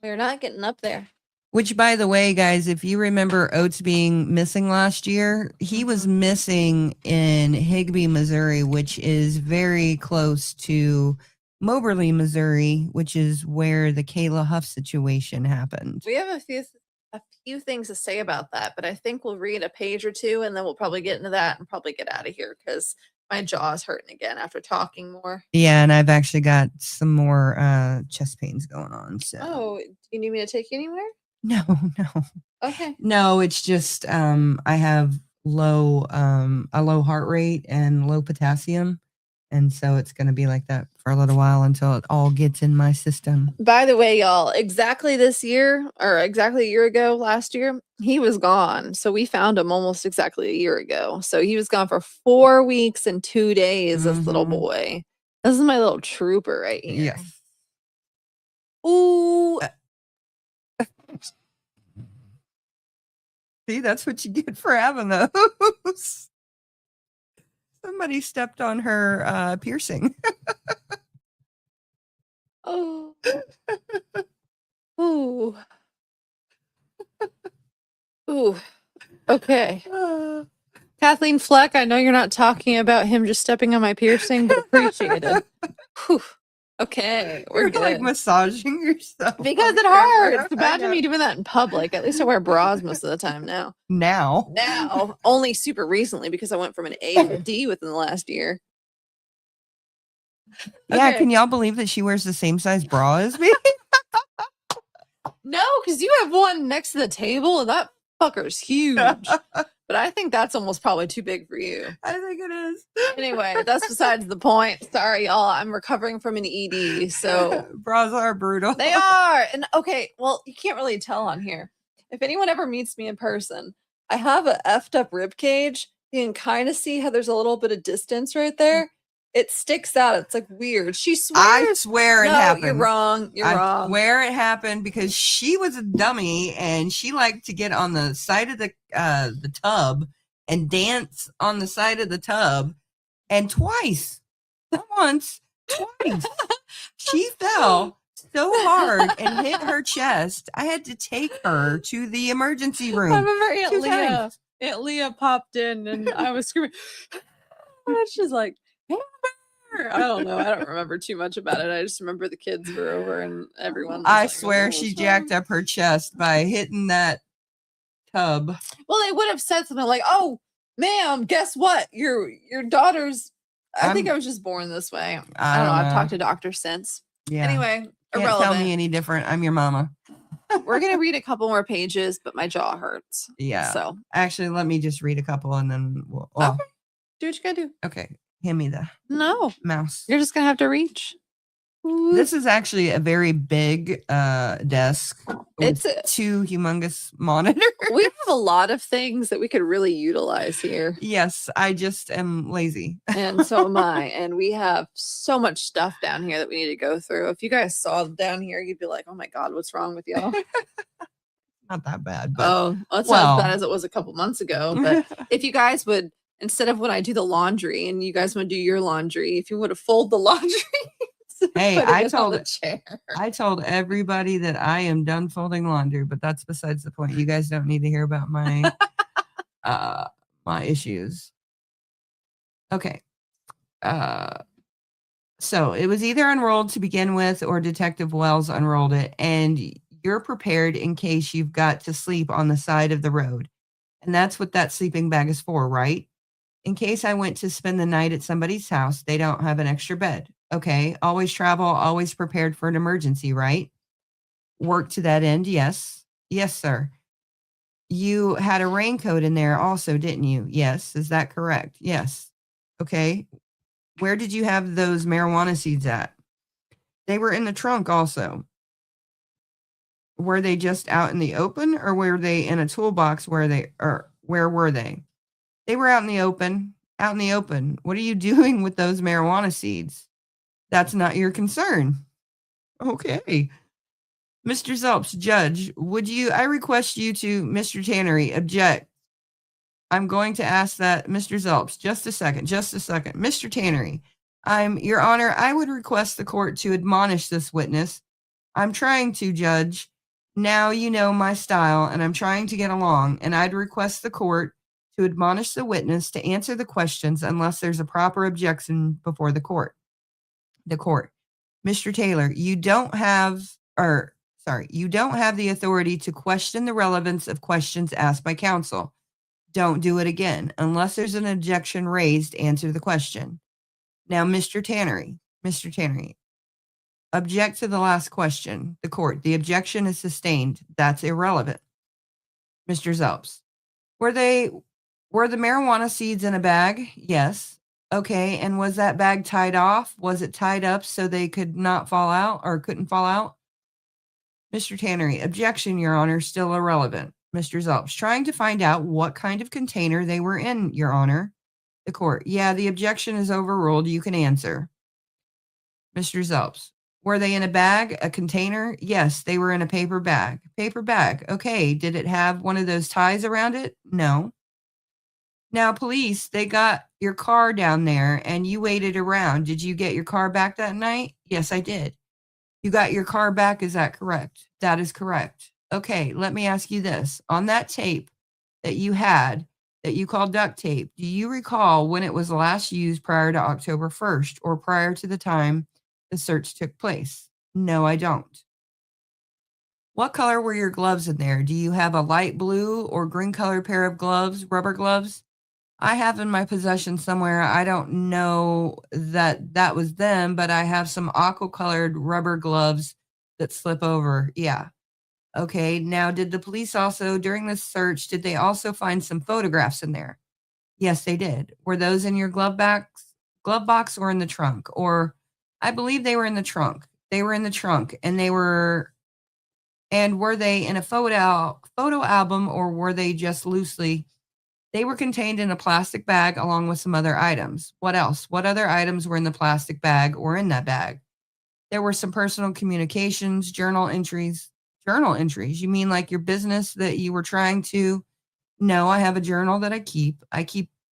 We're not getting up there. Which, by the way, guys, if you remember Oates being missing last year, he was missing in Higbee, Missouri, which is very close to Moberly, Missouri, which is where the Kayla Huff situation happened. We have a few things to say about that, but I think we'll read a page or two and then we'll probably get into that and probably get out of here because my jaw is hurting again after talking more. Yeah, and I've actually got some more chest pains going on. So Oh, do you need me to take you anywhere? no. Okay. No, it's just I have a low heart rate and low potassium. And so it's going to be like that for a little while until it all gets in my system. By the way, y'all, exactly this year or exactly a year ago last year, he was gone. So we found him almost exactly a year ago. So he was gone for 4 weeks and 2 days, this little Mhm. boy. This is my little trooper right here. Yes. Ooh. See, that's what you get for having those. Somebody stepped on her piercing. Oh. Ooh. Ooh. Okay. Kathleen Fleck, I know you're not talking about him just stepping on my piercing, but appreciated. Whew. Okay, we're You're good. like massaging yourself. Because on it camera. hurts. I Imagine know. me doing that in public. At least I wear bras most of the time now. Now. Now, only super recently because I went from an A to a D within the last year. Yeah, Okay. can y'all believe that she wears the same size bra as me? No, because you have one next to the table and that fucker's huge. But I think that's almost probably too big for you. I think it is. Anyway, that's besides the point. Sorry, y'all. I'm recovering from an ED, so Bras are brutal. they are. And okay, well, you can't really tell on here. If anyone ever meets me in person, I have a effed up rib cage. You can kind of see how there's a little bit of distance right there. It sticks out. It's like weird. She I swears. swear it No, happened. you're wrong. You're I wrong. swear it happened because she was a dummy and she liked to get on the side of the tub and dance on the side of the tub. And twice, not once, twice, she fell so hard and hit her chest. I had to take her to the emergency room. I remember two times. Aunt Leah popped in and I was screaming. And she's like, Amber! I don't know. I don't remember too much about it. I just remember the kids were over and everyone. I like, swear "Oh, she what's jacked wrong?" up her chest by hitting that tub. Well, they would have said something like, "Oh, ma'am, guess what? Your daughter's." I think I was just born this way. I don't know. I've talked to doctors since. Yeah. Anyway, Can't irrelevant. tell me any different. I'm your mama. We're gonna read a couple more pages, but my jaw hurts. Yeah. So Actually, let me just read a couple and then we'll. okay, do what you gotta do. Okay. Hand me the No, mouse. you're just gonna have to reach. This is actually a very big desk with two humongous monitors. We have a lot of things that we could really utilize here. Yes, I just am lazy. And so am I. And we have so much stuff down here that we need to go through. If you guys saw down here, you'd be like, oh my God, what's wrong with y'all? Not that bad. But Oh, that's not as bad as it was a couple months ago. But if you guys would, instead of when I do the laundry and you guys want to do your laundry, if you would have fold the laundry. Hey, I told everybody that I am done folding laundry, but that's besides the point. You guys don't need to hear about my my issues. Okay. So it was either unrolled to begin with or Detective Wells unrolled it, and you're prepared in case you've got to sleep on the side of the road. And that's what that sleeping bag is for, right? In case I went to spend the night at somebody's house, they don't have an extra bed. Okay. Always travel, always prepared for an emergency, right? Work to that end. Yes. Yes, sir. You had a raincoat in there also, didn't you? Yes. Is that correct? Yes. Okay. Where did you have those marijuana seeds at? They were in the trunk also. Were they just out in the open or were they in a toolbox where were they? They were out in the open. Out in the open. What are you doing with those marijuana seeds? That's not your concern. Okay. Mr. Zelps, Judge, I request you to, Mr. Tannery, object. I'm going to ask that, Mr. Zelps, just a second. Mr. Tannery, Your Honor, I would request the court to admonish this witness. I'm trying to, Judge. Now you know my style, and I'm trying to get along, and I'd request the court to admonish the witness to answer the questions unless there's a proper objection before the court. The court. Mr. Taylor, you don't have the authority to question the relevance of questions asked by counsel. Don't do it again. Unless there's an objection raised, answer the question. Now, Mr. Tannery, object to the last question. The court, the objection is sustained. That's irrelevant. Mr. Zelps, were the marijuana seeds in a bag? Yes. Okay, and was that bag tied off? Was it tied up so they could not fall out or couldn't fall out? Mr. Tannery, objection, Your Honor, still irrelevant. Mr. Zelps, trying to find out what kind of container they were in, Your Honor. The court, yeah, the objection is overruled. You can answer. Mr. Zelps, Were they in a bag, a container? Yes, they were in a paper bag. Paper bag. Okay. Did it have one of those ties around it? No. Now, police, they got your car down there and you waited around. Did you get your car back that night? Yes, I did. You got your car back. Is that correct? That is correct. Okay, let me ask you this. On that tape that you had, that you called duct tape, do you recall when it was last used prior to October 1st or prior to the time the search took place? No, I don't. What color were your gloves in there? Do you have a light blue or green colored pair of gloves, rubber gloves? I have in my possession somewhere. I don't know that that was them, but I have some aqua colored rubber gloves that slip over. Yeah. Okay. Now, did the police also, during the search, did they also find some photographs in there? Yes, they did. Were those in your glove box or in the trunk? Or I believe they were in the trunk. They were in the trunk and were they in a photo album or were they just loosely? They were contained in a plastic bag along with some other items. What else? What other items were in the plastic bag or in that bag? There were some personal communications, journal entries. Journal entries? You mean like your business that you were trying to? No, I have a journal that I keep.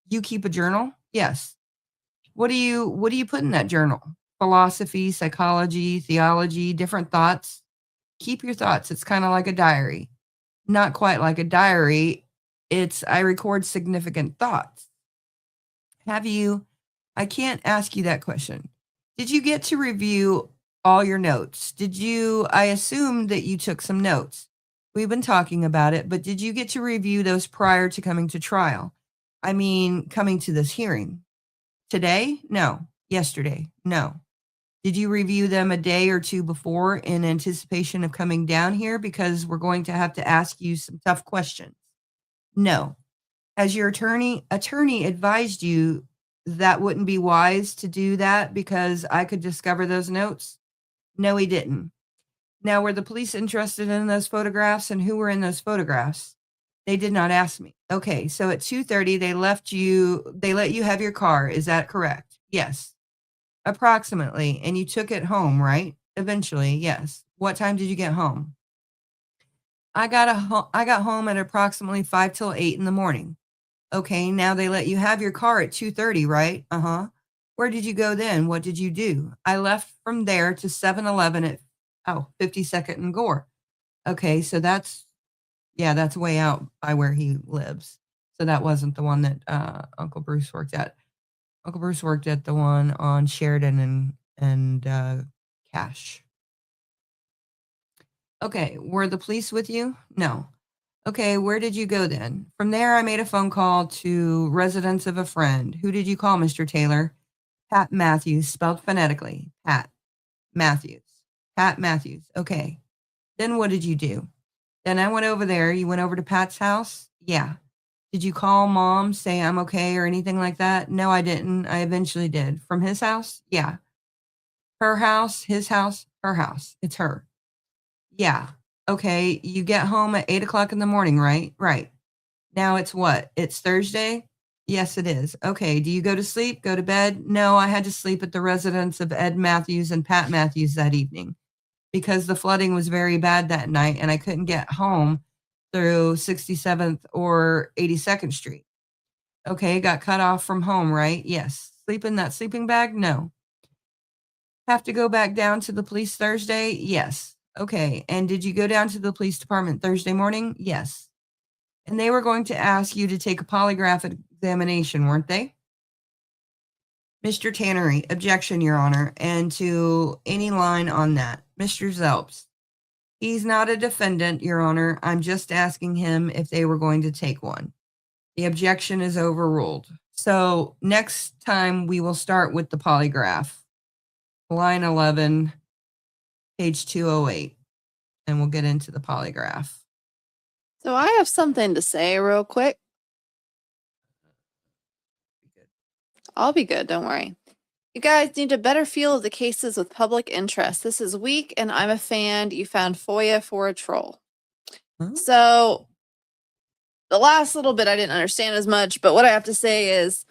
You keep a journal? Yes. What do you put in that journal? Philosophy, psychology, theology, different thoughts. Keep your thoughts. It's kind of like a diary. Not quite like a diary. I record significant thoughts. Have you, I can't ask you that question. Did you get to review all your notes? I assume that you took some notes. We've been talking about it, but did you get to review those prior to coming to trial? I mean, coming to this hearing. Today? No. Yesterday? No. Did you review them a day or two before in anticipation of coming down here? Because we're going to have to ask you some tough questions. No. Has your attorney advised you that wouldn't be wise to do that because I could discover those notes? No, he didn't. Now, were the police interested in those photographs and who were in those photographs? They did not ask me. Okay, so at 2:30 they let you have your car. Is that correct? Yes. Approximately. And you took it home, right? Eventually, yes. What time did you get home? I got home at approximately 5 till 8 in the morning. Okay, now they let you have your car at 2:30, right? Uh-huh. Where did you go then? What did you do? I left from there to 7-Eleven at 52nd and Gore. Okay, so that's way out by where he lives. So that wasn't the one that Uncle Bruce worked at. Uncle Bruce worked at the one on Sheridan and Cash. Okay, were the police with you? No. Okay, where did you go then? From there, I made a phone call to residence of a friend. Who did you call, Mr. Taylor? Pat Matthews, spelled phonetically. Pat Matthews. Pat Matthews. Okay. Then what did you do? Then I went over there. You went over to Pat's house? Yeah. Did you call mom, say I'm okay or anything like that? No, I didn't. I eventually did. From his house? Yeah. Her house, his house, her house. It's her. Yeah. Okay. You get home at 8 o'clock in the morning, right? Right. Now it's what? It's Thursday? Yes, it is. Okay. Do you go to sleep? Go to bed? No, I had to sleep at the residence of Ed Matthews and Pat Matthews that evening because the flooding was very bad that night and I couldn't get home through 67th or 82nd Street. Okay. Got cut off from home, right? Yes. Sleep in that sleeping bag? No. Have to go back down to the police Thursday? Yes. Okay. And did you go down to the police department Thursday morning? Yes. And they were going to ask you to take a polygraph examination, weren't they? Mr. Tannery, objection, Your Honor, and to any line on that. Mr. Zelps, he's not a defendant, Your Honor. I'm just asking him if they were going to take one. The objection is overruled. So next time we will start with the polygraph. Line 11, page 208, and we'll get into the polygraph. So I have something to say real quick. I'll be good, don't worry. You guys need a better feel of the cases with public interest. This is weak, and I'm a fan. You found FOIA for a troll. Huh? So the last little bit I didn't understand as much, but what I have to say is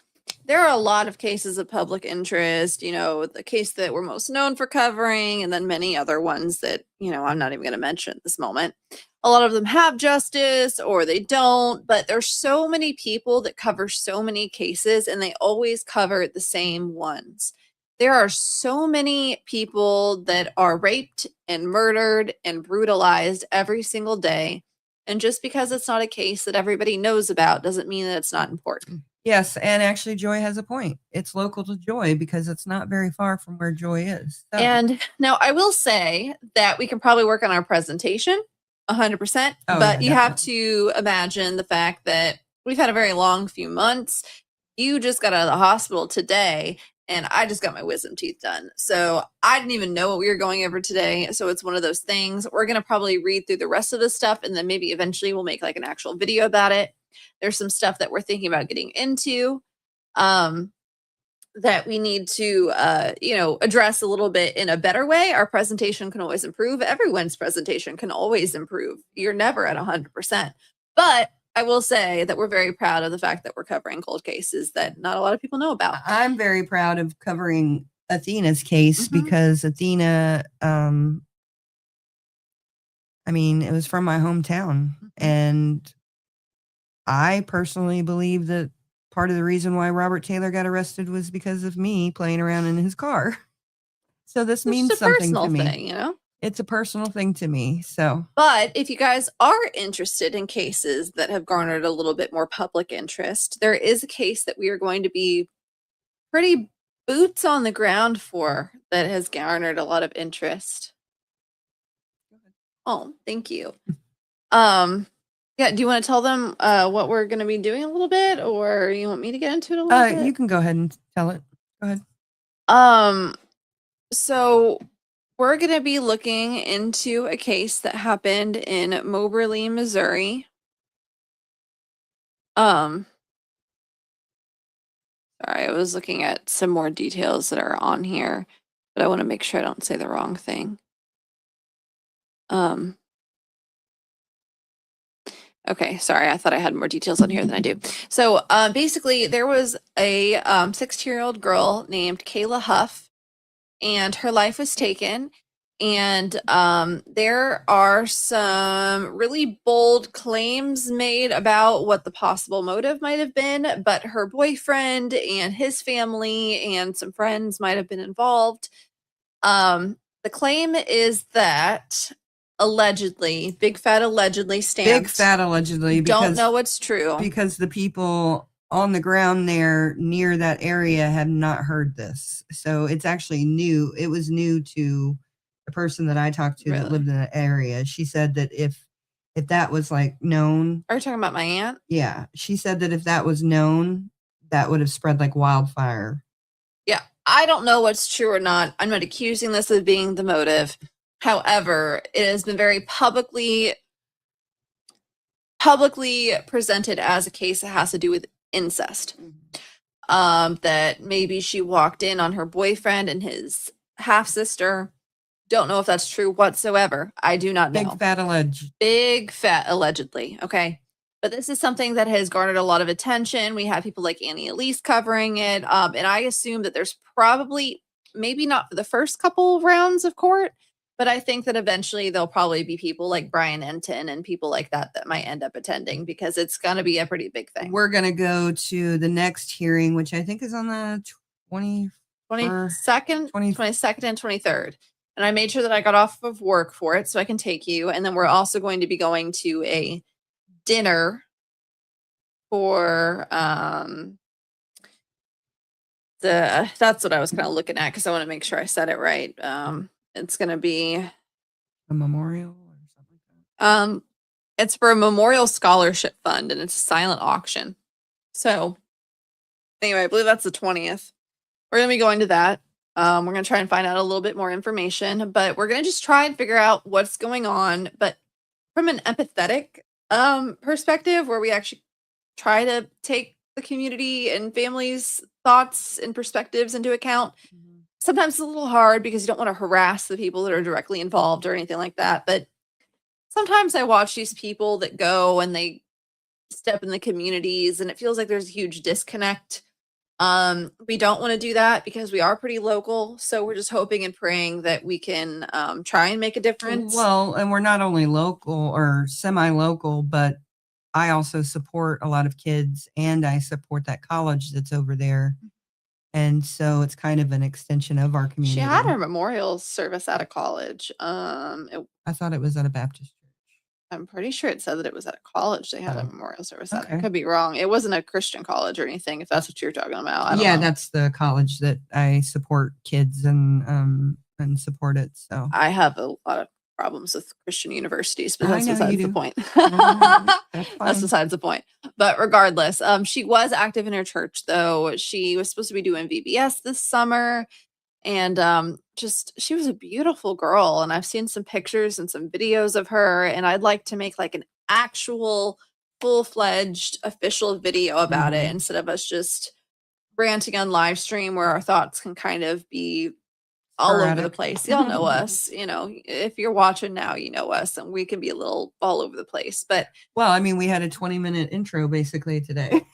there are a lot of cases of public interest, you know, the case that we're most known for covering, and then many other ones that, you know, I'm not even going to mention at this moment. A lot of them have justice or they don't, but there's so many people that cover so many cases and they always cover the same ones. There are so many people that are raped and murdered and brutalized every single day. And just because it's not a case that everybody knows about doesn't mean that it's not important. Yes, and actually Joy has a point. It's local to Joy because it's not very far from where Joy is. So. And now I will say that we can probably work on our presentation 100%, Oh, but yeah, you have to imagine the fact that we've had a very long few months. You just got out of the hospital today, and I just got my wisdom teeth done. So I didn't even know what we were going over today. So it's one of those things. We're going to probably read through the rest of the stuff, and then maybe eventually we'll make like an actual video about it. There's some stuff that we're thinking about getting into that we need to, you know, address a little bit in a better way. Our presentation can always improve. Everyone's presentation can always improve. You're never at 100%. But I will say that we're very proud of the fact that we're covering cold cases that not a lot of people know about. I'm very proud of covering Athena's case Mhm. because Athena, I mean, it was from my hometown. And I personally believe that part of the reason why Robert Taylor got arrested was because of me playing around in his car. So this means It's a something personal to me. thing, you know? It's a personal thing to me. So, But if you guys are interested in cases that have garnered a little bit more public interest, there is a case that we are going to be pretty boots on the ground for that has garnered a lot of interest. Oh, thank you. Yeah, do you want to tell them what we're going to be doing a little bit, or you want me to get into it a little bit? you can go ahead and tell it. Go ahead. So we're going to be looking into a case that happened in Moberly, Missouri. Sorry, I was looking at some more details that are on here, but I want to make sure I don't say the wrong thing. Okay, sorry, I thought I had more details on here than I do. So basically, there was a 16-year-old girl named Kayla Huff, and her life was taken. And there are some really bold claims made about what the possible motive might have been, but her boyfriend and his family and some friends might have been involved. The claim is that allegedly, big fat allegedly stamped. Big fat allegedly. Don't know what's true. Because the people on the ground there near that area have not heard this. So it's actually new. It was new to the person that I talked to that lived in the area. She said that if that was like known. Are you talking about my aunt? Yeah. She said that if that was known, that would have spread like wildfire. Yeah. I don't know what's true or not. I'm not accusing this of being the motive. However, it has been very publicly presented as a case that has to do with incest. That maybe she walked in on her boyfriend and his half-sister. Don't know if that's true whatsoever. I do not know. Big fat alleged. Big fat allegedly. Okay. But this is something that has garnered a lot of attention. We have people like Annie Elise covering it. And I assume that there's probably, maybe not for the first couple rounds of court, but I think that eventually there'll probably be people like Brian Enton and people like that that might end up attending because it's going to be a pretty big thing. We're going to go to the next hearing, which I think is on the 22nd and 23rd. And I made sure that I got off of work for it so I can take you. And then we're also going to be going to a dinner for that's what I was kind of looking at because I want to make sure I said it right. It's going to be a memorial or something like that. It's for a memorial scholarship fund and it's a silent auction. So anyway, I believe that's the 20th. We're going to be going to that. We're going to try and find out a little bit more information, but we're going to just try and figure out what's going on, but from an empathetic perspective where we actually try to take the community and families' thoughts and perspectives into account. Sometimes it's a little hard because you don't want to harass the people that are directly involved or anything like that. But sometimes I watch these people that go and they step in the communities and it feels like there's a huge disconnect We don't want to do that because we are pretty local. So we're just hoping and praying that we can try and make a difference. Well, and we're not only local or semi-local, but I also support a lot of kids and I support that college that's over there. And so it's kind of an extension of our community. She had her memorial service at a college. I thought it was at a Baptist church. I'm pretty sure it said that it was at a college they had a memorial service at. I Okay. could be wrong. It wasn't a Christian college or anything, if that's what you're talking about. I don't Yeah, know. that's the college that I support kids and support it. So I have a lot of problems with Christian universities, but I that's know besides you the do. point. That's That's fine. besides the point. But regardless, she was active in her church though. She was supposed to be doing VBS this summer. And just she was a beautiful girl. And I've seen some pictures and some videos of her. And I'd like to make like an actual full-fledged official video about it Mhm. instead of us just ranting on live stream where our thoughts can kind of be all over the Sporadic. place. Y'all know us, you know, if you're watching now, you know us, and we can be a little all over the place. But Well, I mean, we had a 20-minute intro basically today.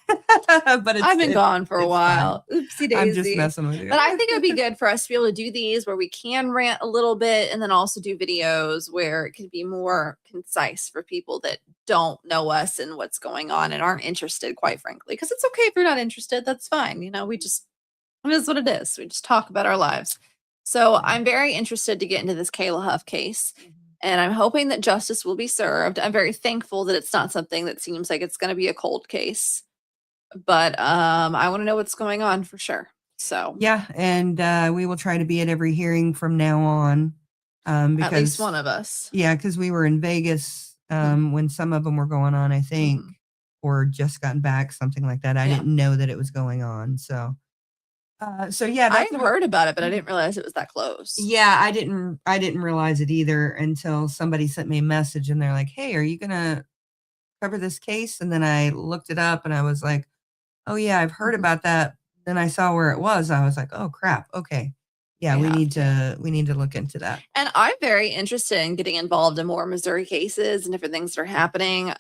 But I've been gone for a it's while. Oopsie daisy. I'm just messing with you. But I think it would be good for us to be able to do these where we can rant a little bit and then also do videos where it can be more concise for people that don't know us and what's going on and aren't interested, quite frankly. Because it's okay if you're not interested. That's fine. You know, it is what it is. We just talk about our lives. So I'm very interested to get into this Kayla Huff case. And I'm hoping that justice will be served. I'm very thankful that it's not something that seems like it's going to be a cold case. But I want to know what's going on for sure. So Yeah, and we will try to be at every hearing from now on. Because at least one of us. Yeah, because we were in Vegas when some of them were going on, I think, or just gotten back, something like that. I Yeah. didn't know that it was going on. So yeah, I that's had heard about it, but I didn't realize it was that close. Yeah, I didn't realize it either until somebody sent me a message and they're like, "Hey, are you gonna cover this case?" And then I looked it up and I was like, "Oh yeah, I've heard about that." Then I saw where it was. I was like, "Oh crap. Okay. Yeah, we need to look into that." And I'm very interested in getting involved in more Missouri cases and different things that are happening.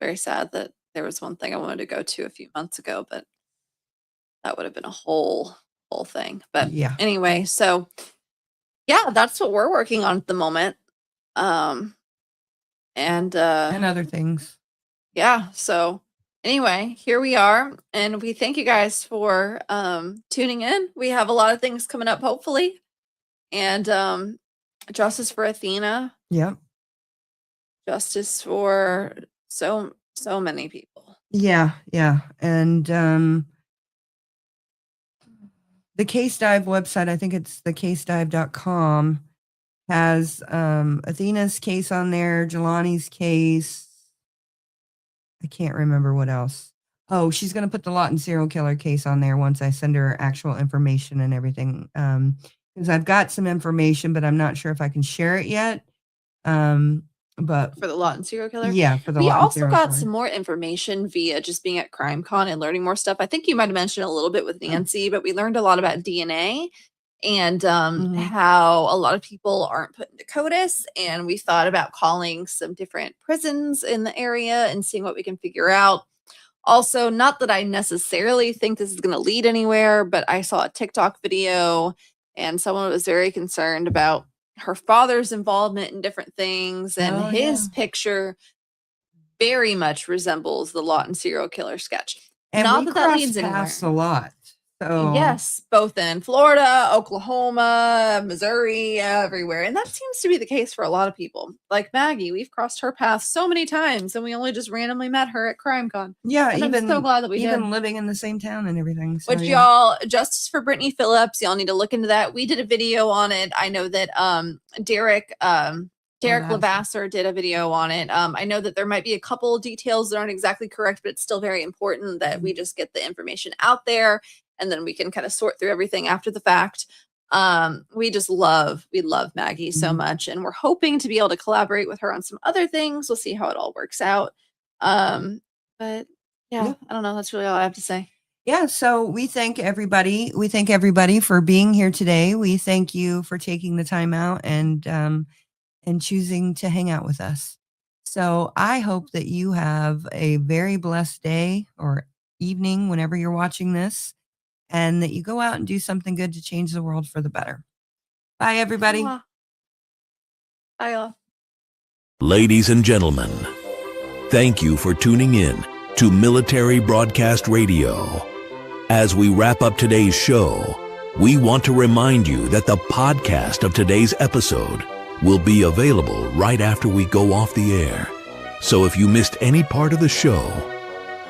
Very sad that there was one thing I wanted to go to a few months ago, but that would have been a whole thing. But Yeah. anyway, so yeah, that's what we're working on at the moment. And other things. yeah, so anyway, here we are, and we thank you guys for tuning in. We have a lot of things coming up, hopefully, and justice for Athena, Yep. justice for so many people. Yeah. And the Case Dive website, I think it's thecasedive.com, has Athena's case on there, Jelani's case. I can't remember what else. Oh, she's going to put the Lawton serial killer case on there once I send her actual information and everything. Because I've got some information, but I'm not sure if I can share it yet. But For the Lawton serial killer? yeah, for the We Lawton also serial got killer. some more information via just being at CrimeCon and learning more stuff. I think you might have mentioned a little bit with Nancy, but we learned a lot about DNA and how a lot of people aren't put into CODIS. And we thought about calling some different prisons in the area and seeing what we can figure out. Also, not that I necessarily think this is going to lead anywhere, but I saw a TikTok video and someone was very concerned about her father's involvement in different things, and Oh, his yeah. picture very much resembles the Lawton serial killer sketch. And Not we that that cross leads anywhere. paths a lot. So Yes, both in Florida, Oklahoma, Missouri, everywhere. And that seems to be the case for a lot of people. Like Maggie, we've crossed her path so many times and we only just randomly met her at CrimeCon. yeah, And even I'm so glad that we even did. living in the same town and everything. So Which yeah. y'all, justice for Brittany Phillips, y'all need to look into that. We did a video on it. I know that Derek Lavasser did a video on it. I know that there might be a couple of details that aren't exactly correct, but it's still very important that we just get the information out there and then we can kind of sort through everything after the fact. We love Maggie so much, and we're hoping to be able to collaborate with her on some other things. We'll see how it all works out. But yeah, I don't know. That's really all I have to say. Yeah, so we thank everybody. We thank everybody for being here today. We thank you for taking the time out and choosing to hang out with us. So I hope that you have a very blessed day or evening, whenever you're watching this, and that you go out and do something good to change the world for the better. Bye, everybody. Mwah. Bye, all. Ladies and gentlemen, thank you for tuning in to Military Broadcast Radio. As we wrap up today's show, we want to remind you that the podcast of today's episode will be available right after we go off the air. So if you missed any part of the show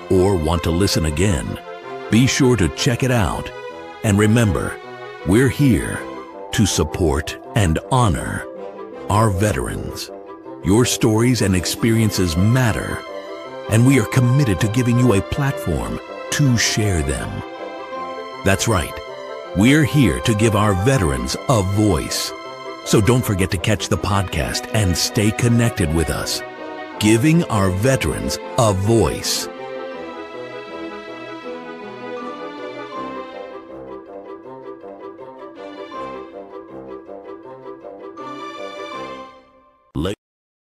or want to listen again, be sure to check it out. And remember, we're here to support and honor our veterans. Your stories and experiences matter, and we are committed to giving you a platform to share them. That's right. We're here to give our veterans a voice. So don't forget to catch the podcast and stay connected with us. Giving our veterans a voice.